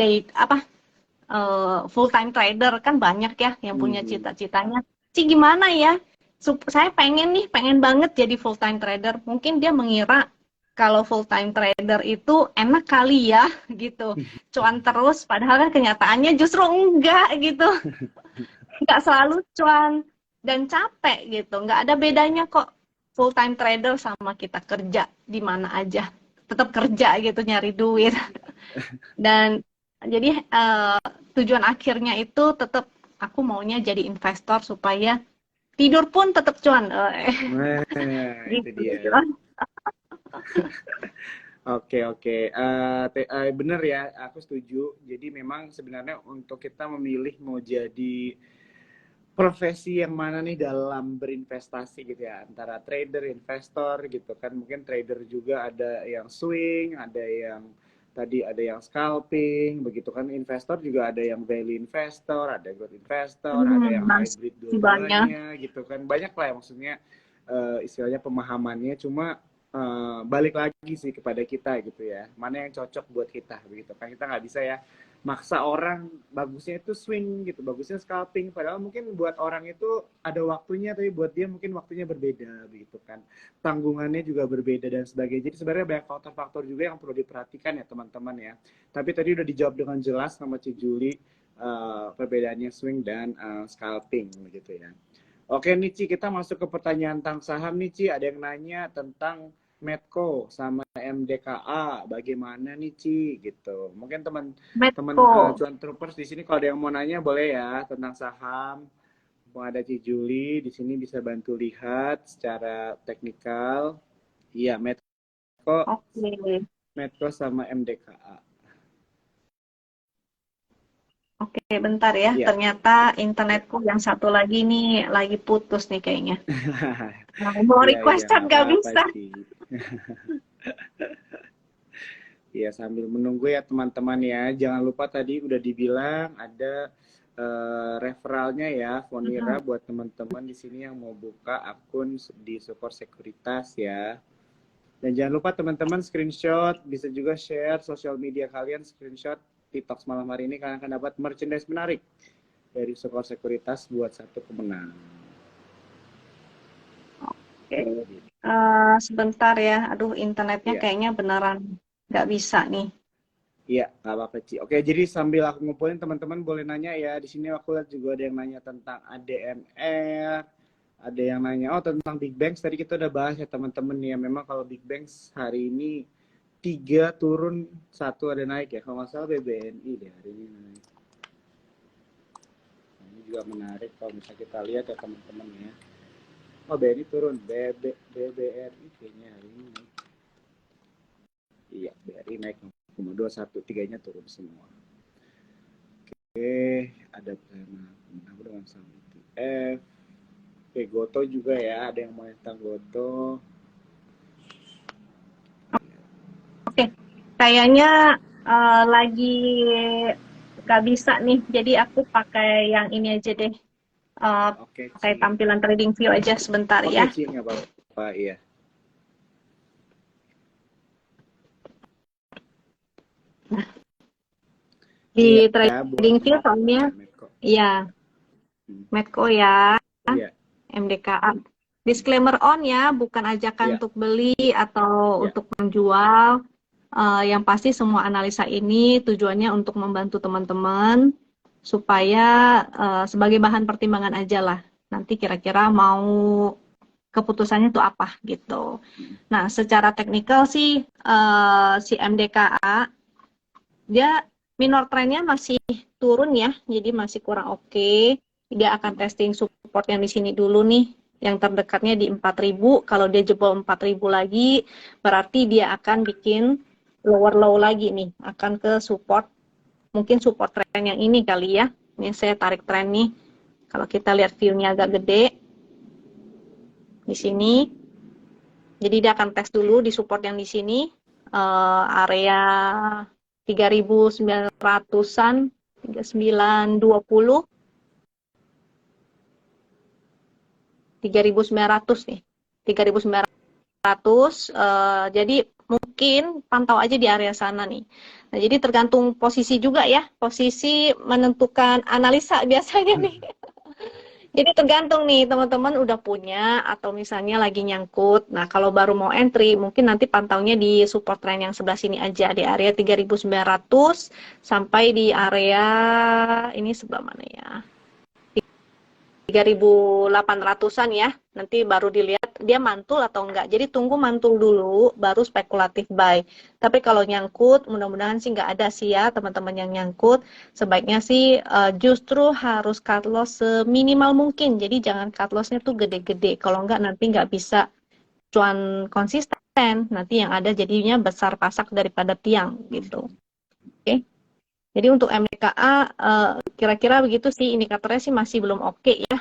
B: full time trader, kan banyak ya yang punya
A: Mhm.
B: cita-citanya. Gimana ya? Saya pengen nih, pengen banget jadi full time trader. Mungkin dia mengira kalau full time trader itu enak kali ya gitu. Cuan terus, padahal kan kenyataannya justru enggak gitu. Nggak selalu cuan dan capek gitu. Nggak ada bedanya kok full time trader sama kita kerja di mana aja. Tetap kerja gitu nyari duit. Dan jadi tujuan akhirnya itu tetap aku maunya jadi investor supaya tidur pun tetap cuan.
A: Nah, itu
B: Gitu.
A: dia. Oke, oke. Bener ya, aku setuju. Jadi memang sebenarnya untuk kita memilih mau jadi profesi yang mana nih dalam berinvestasi gitu ya, antara trader, investor gitu kan. Mungkin trader juga ada yang swing, ada yang tadi ada yang scalping, begitu kan. Investor juga ada yang value investor, ada growth investor, ada yang hybrid
B: Masih banyak.
A: dua-duanya gitu kan. Banyak lah ya maksudnya istilahnya pemahamannya. Cuma balik lagi sih kepada kita gitu ya, mana yang cocok buat kita begitu kan. Kita nggak bisa ya maksa orang bagusnya itu swing gitu, bagusnya scalping, padahal mungkin buat orang itu ada waktunya tapi buat dia mungkin waktunya berbeda begitu kan, tanggungannya juga berbeda dan sebagainya. Jadi sebenarnya banyak faktor-faktor juga yang perlu diperhatikan ya teman-teman ya. Tapi tadi udah dijawab dengan jelas sama Ci Juli perbedaannya swing dan scalping begitu ya. Oke nih Ci, kita masuk ke pertanyaan tentang saham nih Ci. Ada yang nanya tentang Medco sama MDKA, bagaimana nih Ci gitu. Mungkin teman-teman
B: Medco.
A: cuan troopers di sini kalau ada yang mau nanya boleh ya tentang saham. Mau ada Ci Juli di sini bisa bantu lihat secara teknikal. Iya,
B: Oke.
A: Medco sama MDKA.
B: Oke, bentar ya.
A: Iya.
B: Ternyata internetku yang satu lagi nih lagi putus nih kayaknya. Nah, mau
A: Iya, iya,
B: request chat
A: nggak
B: nggak
A: apa-apa
B: bisa.
A: Ci. Ya, sambil menunggu ya teman-teman ya. Jangan lupa tadi udah dibilang ada referralnya ya, Fonira
B: Mm-mm.
A: buat teman-teman di sini yang mau buka akun di Sukor Sekuritas ya. Dan jangan lupa teman-teman screenshot, bisa juga share sosial media kalian, screenshot TikTok malam hari ini kalian akan dapat merchandise menarik dari Sukor Sekuritas buat satu pemenang.
B: Oke. Sebentar ya. Aduh, internetnya
A: Iya.
B: kayaknya beneran nggak bisa nih.
A: Iya, nggak apa-apa, Ci. Oke, jadi sambil aku ngumpulin teman-teman boleh nanya ya. Di sini aku lihat juga ada yang nanya tentang ADMR, ada yang nanya oh tentang Big Bangs. Tadi kita udah bahas ya teman-teman ya. Memang kalau Big Bangs hari ini 3 turun, 1 ada naik ya. Kalau nggak salah BBNI deh hari ini naik. Nah, ini juga menarik kalau bisa kita lihat ya teman-teman ya. Oh BNI turun, BBRI kayaknya hari ini naik. Iya, BRI naik 0,21, tiganya turun semua. Oke, ada bersama dengan saham ETF. Goto juga ya, ada yang mau tentang Goto.
B: Oke, kayaknya lagi nggak bisa nih, jadi aku pakai yang ini aja deh.
A: Oke,
B: Pakai
A: Ci.
B: tampilan trading view aja sebentar
A: Oke,
B: ya.
A: Ci, nggak apa-apa, iya.
B: Di
A: Iya, buat
B: trading view soalnya,
A: Medco.
B: ya,
A: Hmm.
B: Medco ya,
A: Iya,
B: MDKA. Disclaimer on ya, bukan ajakan
A: iya,
B: untuk beli atau
A: iya.
B: untuk menjual. Yang pasti semua analisa ini tujuannya untuk membantu teman-teman supaya sebagai bahan pertimbangan aja lah. Nanti kira-kira mau keputusannya tuh apa gitu. Nah, secara teknikal sih si MDKA dia minor trendnya masih turun ya, jadi masih kurang oke. Dia akan testing support yang di sini dulu nih, yang terdekatnya di 4.000. Kalau dia jebol 4.000 lagi, berarti dia akan bikin lower low lagi nih, akan ke support, mungkin support trend yang ini kali ya. Ini saya tarik trend nih. Kalau kita lihat view-nya agak gede di sini, jadi dia akan tes dulu di support yang di sini, area 3.900-an, 3.920, 3.900 nih, 3.900. Jadi mungkin pantau aja di area sana nih. Nah, jadi tergantung posisi juga ya, posisi menentukan analisa biasanya nih. Jadi tergantung nih teman-teman udah punya atau misalnya lagi nyangkut. Nah, kalau baru mau entry, mungkin nanti pantaunya di support trend yang sebelah sini aja, di area 3.900 sampai di area ini sebelah mana ya? 3.800-an ya. Nanti baru dilihat dia mantul atau enggak. Jadi tunggu mantul dulu, baru spekulatif buy. Tapi kalau nyangkut, mudah-mudahan sih enggak ada sih ya teman-teman yang nyangkut. Sebaiknya sih justru harus cut loss seminimal mungkin. Jadi jangan cut loss-nya tuh gede-gede. Kalau enggak nanti enggak bisa cuan konsisten. Nanti yang ada jadinya besar pasak daripada tiang gitu. Oke. Jadi untuk MDKA kira-kira begitu sih, indikatornya sih masih belum oke ya.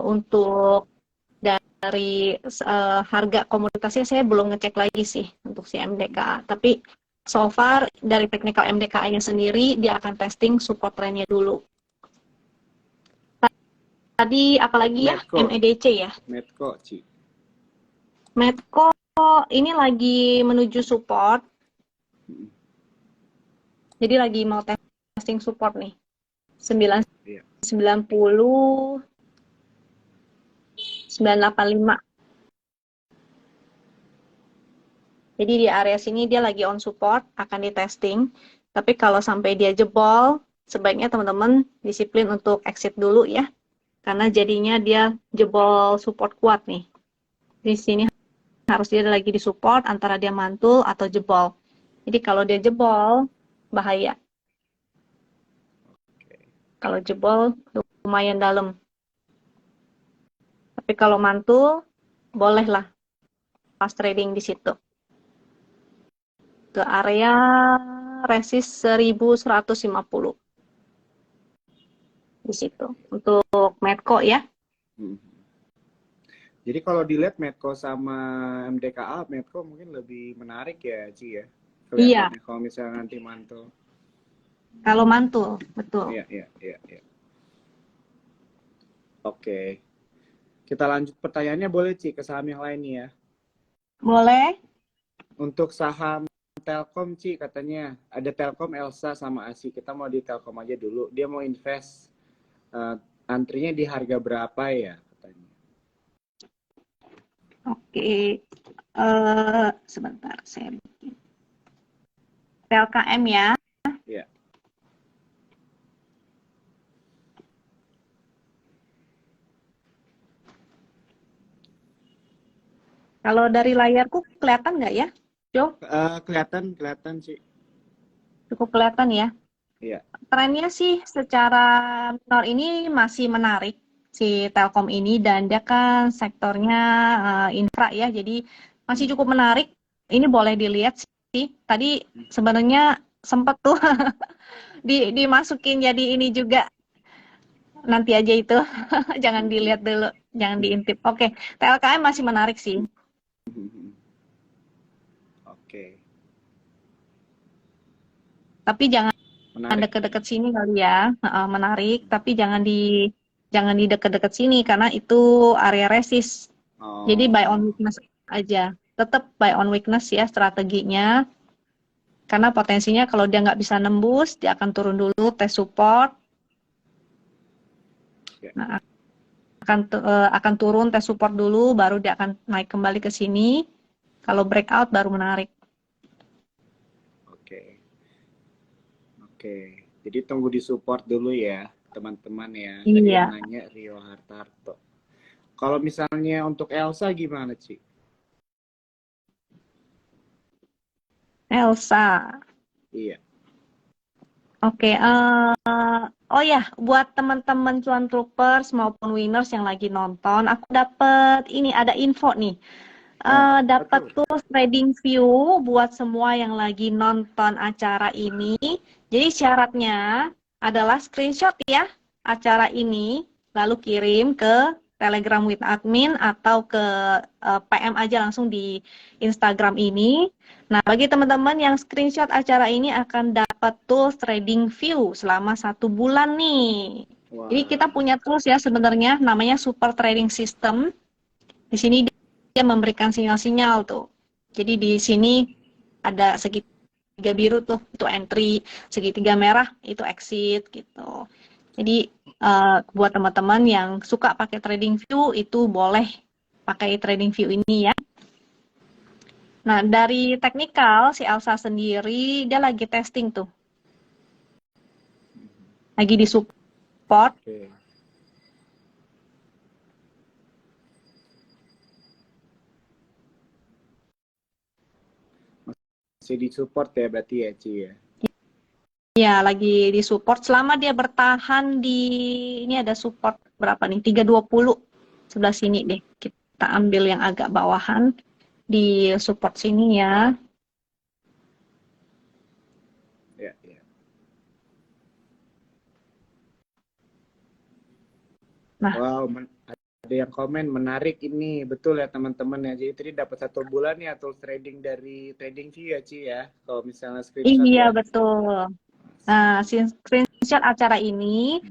B: Untuk dari harga komoditasnya saya belum ngecek lagi sih untuk si MDKA. Tapi so far dari technical MDKA-nya sendiri dia akan testing support trend-nya dulu. Tadi apalagi ya?
A: Medco.
B: MEDC ya?
A: Medco, Ci.
B: Medco ini lagi menuju support. Jadi lagi mau testing support nih. 990 985. Jadi di area sini dia lagi on support, akan di testing. Tapi kalau sampai dia jebol, sebaiknya teman-teman disiplin untuk exit dulu ya. Karena jadinya dia jebol support kuat nih. Di sini harus dia lagi di support antara dia mantul atau jebol. Jadi kalau dia jebol, bahaya. Kalau jebol, lumayan dalam. Tapi kalau mantul, bolehlah pas trading di situ. Ke area resist 1150 di situ untuk Medco ya.
A: Jadi kalau dilihat Medco sama MDKA, Medco mungkin lebih menarik ya, Ci ya. Kelihatannya kalau misalnya nanti mantul.
B: Kalau mantul, betul.
A: Iya. Oke. Kita lanjut pertanyaannya boleh, Ci, ke saham yang lain nih ya.
B: Boleh.
A: Untuk saham Telkom, Ci, katanya ada Telkom, Elsa, sama ASI. Kita mau di Telkom aja dulu. Dia mau invest, antrinya di harga berapa ya katanya?
B: Oke. Sebentar, saya bikin. TLKM ya.
A: Iya.
B: Kalau dari layarku kelihatan nggak ya, Jo?
A: Kelihatan sih.
B: Cukup kelihatan ya.
A: Iya.
B: Trennya sih secara minor ini masih menarik si Telkom ini, dan dia kan sektornya infra ya, jadi masih cukup menarik. Ini boleh dilihat sih. Tadi sebenarnya sempat tuh dimasukin jadi ini juga nanti aja itu. Jangan dilihat dulu, jangan diintip. Oke, TLKM masih menarik sih.
A: Oke.
B: Tapi jangan
A: Menarik.
B: deket-deket sini kali ya. Menarik, tapi jangan di deket-deket sini karena itu area resist. Jadi buy on
A: Oh,
B: weakness aja. Tetap buy on weakness ya strateginya. Karena potensinya kalau dia nggak bisa nembus, dia akan turun dulu test support.
A: ya.
B: Nah, akan turun tes support dulu, baru dia akan naik kembali ke sini. Kalau breakout baru menarik.
A: Oke. Oke. Jadi tunggu di support dulu ya, teman-teman ya. Tadi yang
B: Iya,
A: nanya Rio Hartarto. Kalau misalnya untuk Elsa gimana, Ci?
B: Elsa.
A: Iya.
B: Oke, oh ya, buat teman-teman cuan troopers maupun winners yang lagi nonton, aku dapat ini ada info nih. Dapat
A: Betul.
B: tools trading view buat semua yang lagi nonton acara ini. Jadi syaratnya adalah screenshot ya acara ini, lalu kirim ke Telegram with admin atau ke PM aja langsung di Instagram ini. Nah, bagi teman-teman yang screenshot acara ini akan dapat tools trading view selama 1 bulan nih. Jadi kita
A: Wah.
B: punya tools ya sebenarnya namanya Super Trading System. Di sini dia memberikan sinyal-sinyal tuh. Jadi di sini ada segitiga biru tuh, itu entry, segitiga merah itu exit gitu. Jadi buat teman-teman yang suka pakai trading view itu boleh pakai trading view ini ya. Nah, dari teknikal si Elsa sendiri dia lagi testing tuh. Lagi di support.
A: Oke. Masih di support ya berarti ya, Ci ya.
B: Ya, lagi di support selama dia bertahan di ini ada support berapa nih? 320 sebelah sini deh. Kita ambil yang agak bawahan di support sini ya.
A: Ya, ya.
B: Nah,
A: Wow, ada yang komen menarik ini, betul ya teman-teman ya. Jadi tadi dapat 1 bulan ya tools trading dari TradingView ya, Ci ya. Kalau misalnya screenshot
B: iya
A: ya.
B: betul. Nah, screenshot acara ini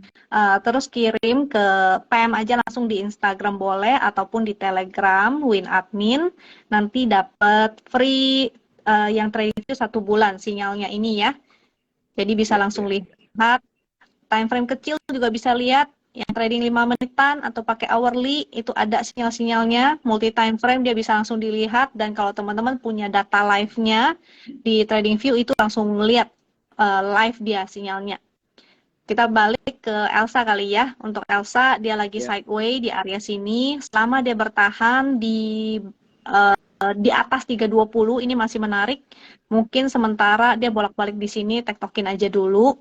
B: terus kirim ke PM aja langsung di Instagram boleh ataupun di Telegram Win Admin. Nanti dapat free yang trading itu 1 bulan sinyalnya ini ya. Jadi bisa
A: Ya,
B: langsung
A: ya.
B: lihat time frame kecil juga bisa lihat yang trading 5 menitan atau pakai hourly itu ada sinyal-sinyalnya multi time frame dia bisa langsung dilihat dan kalau teman-teman punya data live-nya di TradingView itu langsung lihat live dia sinyalnya. Kita balik ke Elsa kali ya. Untuk Elsa dia lagi
A: Ya.
B: sideway di area sini selama dia bertahan di atas 320 ini masih menarik. Mungkin sementara dia bolak-balik di sini tektokin aja dulu.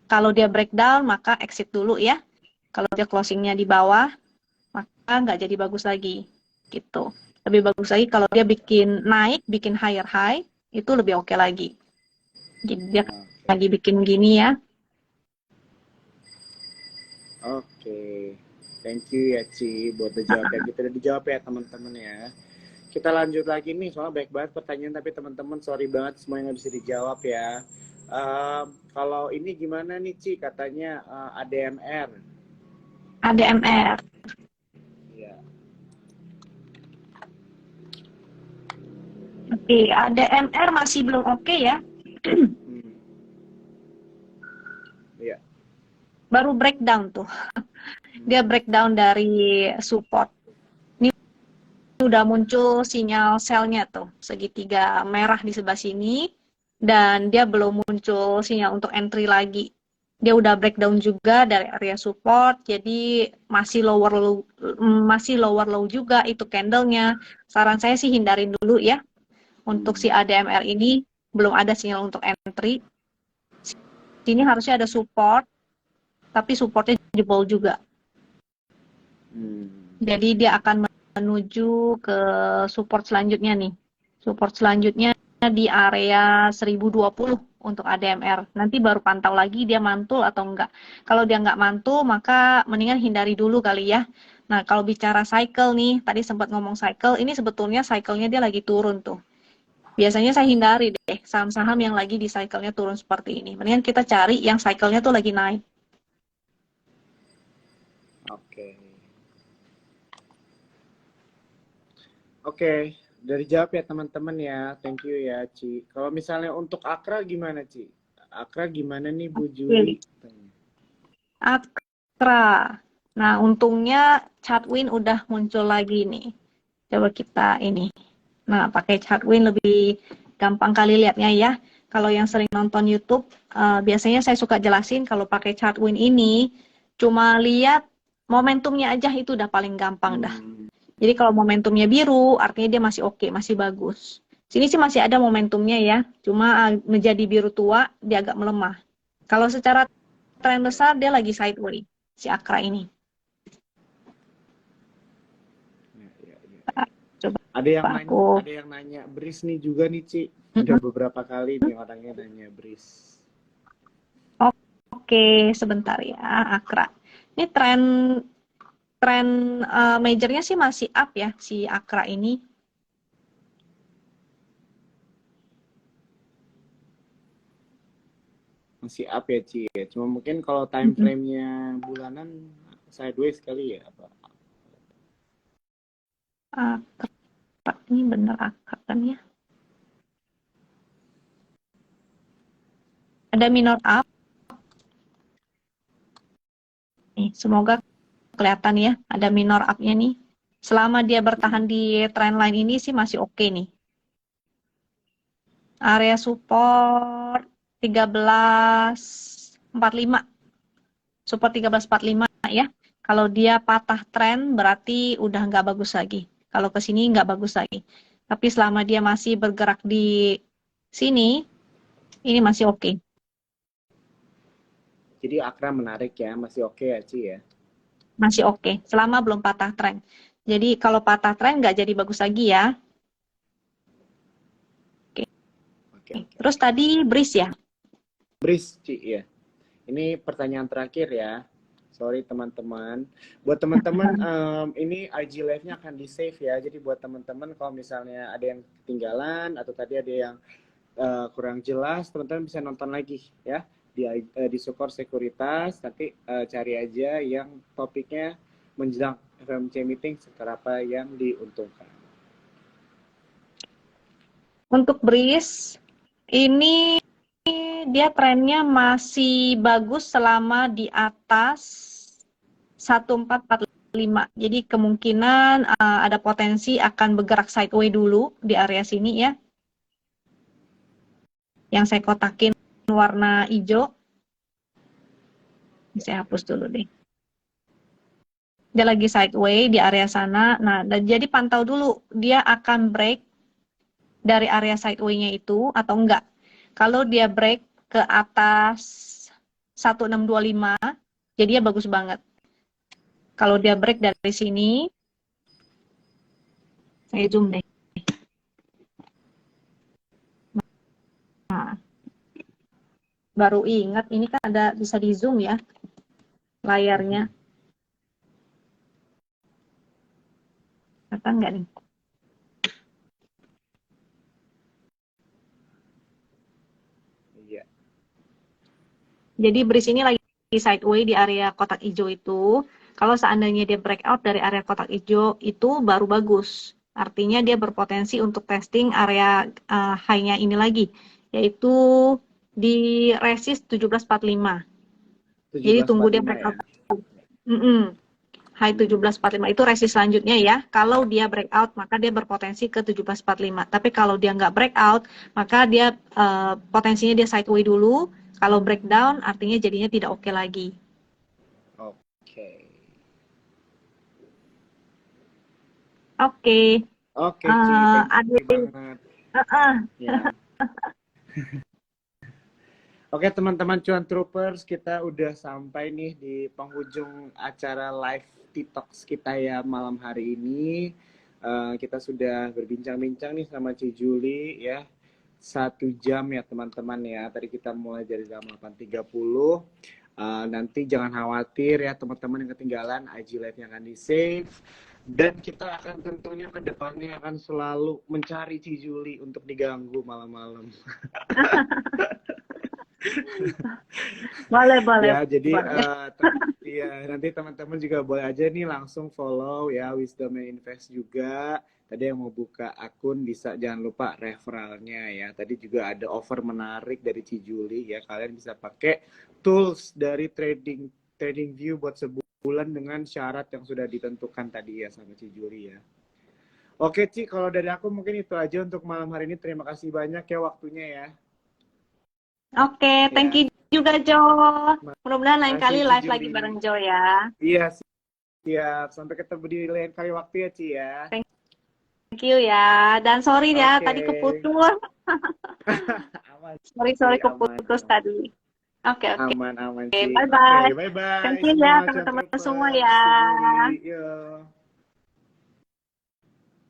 B: Kalau dia breakdown, maka exit dulu ya. Kalau dia closingnya di bawah, maka nggak jadi bagus lagi. Gitu. Lebih bagus lagi kalau dia bikin naik, bikin higher high, itu lebih oke lagi. Jadi dia
A: Oke.
B: lagi bikin gini ya.
A: Oke. Thank you ya, Ci, buat dijawabnya. Kita udah dijawab ya, teman-teman ya. Kita lanjut lagi nih, soalnya baik banget pertanyaan, tapi teman-teman sorry banget semuanya nggak bisa dijawab ya. Kalau ini gimana nih, Ci? Katanya ADMR.
B: ADMR.
A: Iya.
B: Oke, ADMR masih belum oke ya.
A: Hmm. Iya.
B: Baru breakdown tuh. Dia breakdown dari support. Ini udah muncul sinyal sell-nya tuh, segitiga merah di sebelah sini. Dan dia belum muncul sinyal untuk entry lagi. Dia udah breakdown juga dari area support, jadi masih lower low juga itu candlenya. Saran saya sih hindarin dulu ya. Untuk si ADMR ini belum ada sinyal untuk entry. Sini harusnya ada support, tapi supportnya jebol juga. Jadi dia akan menuju ke support selanjutnya nih. Support selanjutnya di area 1020. untuk ADMR. Nanti baru pantau lagi dia mantul atau enggak. Kalau dia enggak mantul, maka mendingan hindari dulu kali ya. Nah, kalau bicara cycle nih, tadi sempat ngomong cycle, ini sebetulnya cycle-nya dia lagi turun tuh. Biasanya saya hindari deh saham-saham yang lagi di cycle-nya turun seperti ini. Mendingan kita cari yang cycle-nya tuh lagi naik.
A: Oke. Oke, dari jawab ya teman-teman ya. Thank you ya, Ci. Kalau misalnya untuk Akra gimana, Ci? Akra gimana nih, Bu Juli?
B: Akra. Nah, untungnya Chatwin udah muncul lagi nih. Coba kita ini. Nah, pakai Chatwin lebih gampang kali lihatnya ya. Kalau yang sering nonton YouTube, biasanya saya suka jelasin kalau pakai Chatwin ini, cuma lihat momentumnya aja itu udah paling gampang dah. Jadi kalau momentumnya biru, artinya dia masih oke, masih bagus. Sini sih masih ada momentumnya ya, cuma menjadi biru tua, dia agak melemah. Kalau secara tren besar, dia lagi sideways, si Akra ini. Coba
A: ada yang nanya Bris nih juga nih, Ci. Ada beberapa kali nih orangnya nanya Bris.
B: Oke, sebentar ya, Akra. Ini tren majornya sih masih up ya, si Akra ini.
A: Masih up ya, Ci ya. Cuma mungkin kalau time frame-nya bulanan sideways kali ya, Pak.
B: Akra, ini bener Akra kan ya? Ada minor up. Nih, semoga kelihatan ya, ada minor up-nya nih. Selama dia bertahan di trendline ini sih masih oke nih. Area support 1345. Support 1345 ya. Kalau dia patah tren berarti udah nggak bagus lagi. Kalau ke sini nggak bagus lagi. Tapi selama dia masih bergerak di sini, ini masih oke.
A: Jadi Akra menarik ya, masih oke ya, Ci ya?
B: Masih oke, selama belum patah tren. Jadi kalau patah tren nggak jadi bagus lagi ya. Oke. Terus tadi Bris ya?
A: Bris, Ci ya. Ini pertanyaan terakhir ya. Sorry teman-teman. Buat teman-teman, ini IG Live-nya akan di-save ya. Jadi buat teman-teman kalau misalnya ada yang ketinggalan atau tadi ada yang kurang jelas, teman-teman bisa nonton lagi ya di Sukor Sekuritas. Nanti cari aja yang topiknya menjelang FMC meeting seberapa yang diuntungkan.
B: Untuk Bris, ini dia trennya masih bagus selama di atas 1445. Jadi kemungkinan ada potensi akan bergerak sideways dulu di area sini ya. Yang saya kotakin warna hijau. Saya hapus dulu deh. Dia lagi sideways di area sana. Nah, jadi pantau dulu dia akan break dari area sideways-nya itu atau enggak. Kalau dia break ke atas 1625, jadi dia bagus banget. Kalau dia break dari sini, saya zoom deh. Nah, baru ingat ini kan ada bisa di zoom ya layarnya. Kata enggak nih?
A: Iya.
B: Jadi Bris ini lagi sideways di area kotak hijau itu. Kalau seandainya dia breakout dari area kotak hijau itu baru bagus. Artinya dia berpotensi untuk testing area high-nya ini lagi, yaitu di resist 1745. Jadi tunggu dia breakout. Ya? High 1745 itu resist selanjutnya ya. Kalau dia breakout, maka dia berpotensi ke 1745. Tapi kalau dia nggak breakout, maka dia potensinya dia sideways dulu. Kalau breakdown, artinya jadinya tidak oke lagi. Oke.
A: Oke, Ci. Thank you banget. Ya. Oke, teman-teman Cuan Troopers, kita udah sampai nih di penghujung acara live TikToks kita ya malam hari ini. Kita sudah berbincang-bincang nih sama Ci Juli ya. 1 jam ya teman-teman ya. Tadi kita mulai dari jam 8.30. Nanti jangan khawatir ya teman-teman yang ketinggalan, IG Live-nya akan di-save. Dan kita akan tentunya ke depannya akan selalu mencari Cijuli untuk diganggu malam-malam.
B: Boleh, boleh,
A: Ya, jadi
B: boleh.
A: ya, nanti teman-teman juga boleh aja nih langsung follow ya Wisdom and Invest juga. Tadi yang mau buka akun bisa jangan lupa referralnya ya. Tadi juga ada offer menarik dari Cijuli ya. Kalian bisa pakai tools dari TradingView buat sebulan dengan syarat yang sudah ditentukan tadi ya sama Cijuli ya. Oke Ci, kalau dari aku mungkin itu aja untuk malam hari ini. Terima kasih banyak ya waktunya ya.
B: Oke, thank
A: Ya,
B: you juga Jo. Mudah-mudahan lain kali
A: makasih
B: live lagi
A: Cijuli.
B: bareng Jo ya.
A: Iya, siap. Sampai ketemu di lain kali waktu ya Ci ya.
B: Thank you ya. Dan sorry ya,
A: Oke.
B: tadi keputus.
A: Aman
B: Sorry
A: Ci, aman,
B: keputus
A: aman.
B: tadi. Oke, oke.
A: Aman Ci. Oke,
B: Bye-bye.
A: bye-bye
B: Thank you ya
A: semua
B: teman-teman semua
A: Troopers.
B: ya.
A: Cijuli, yo.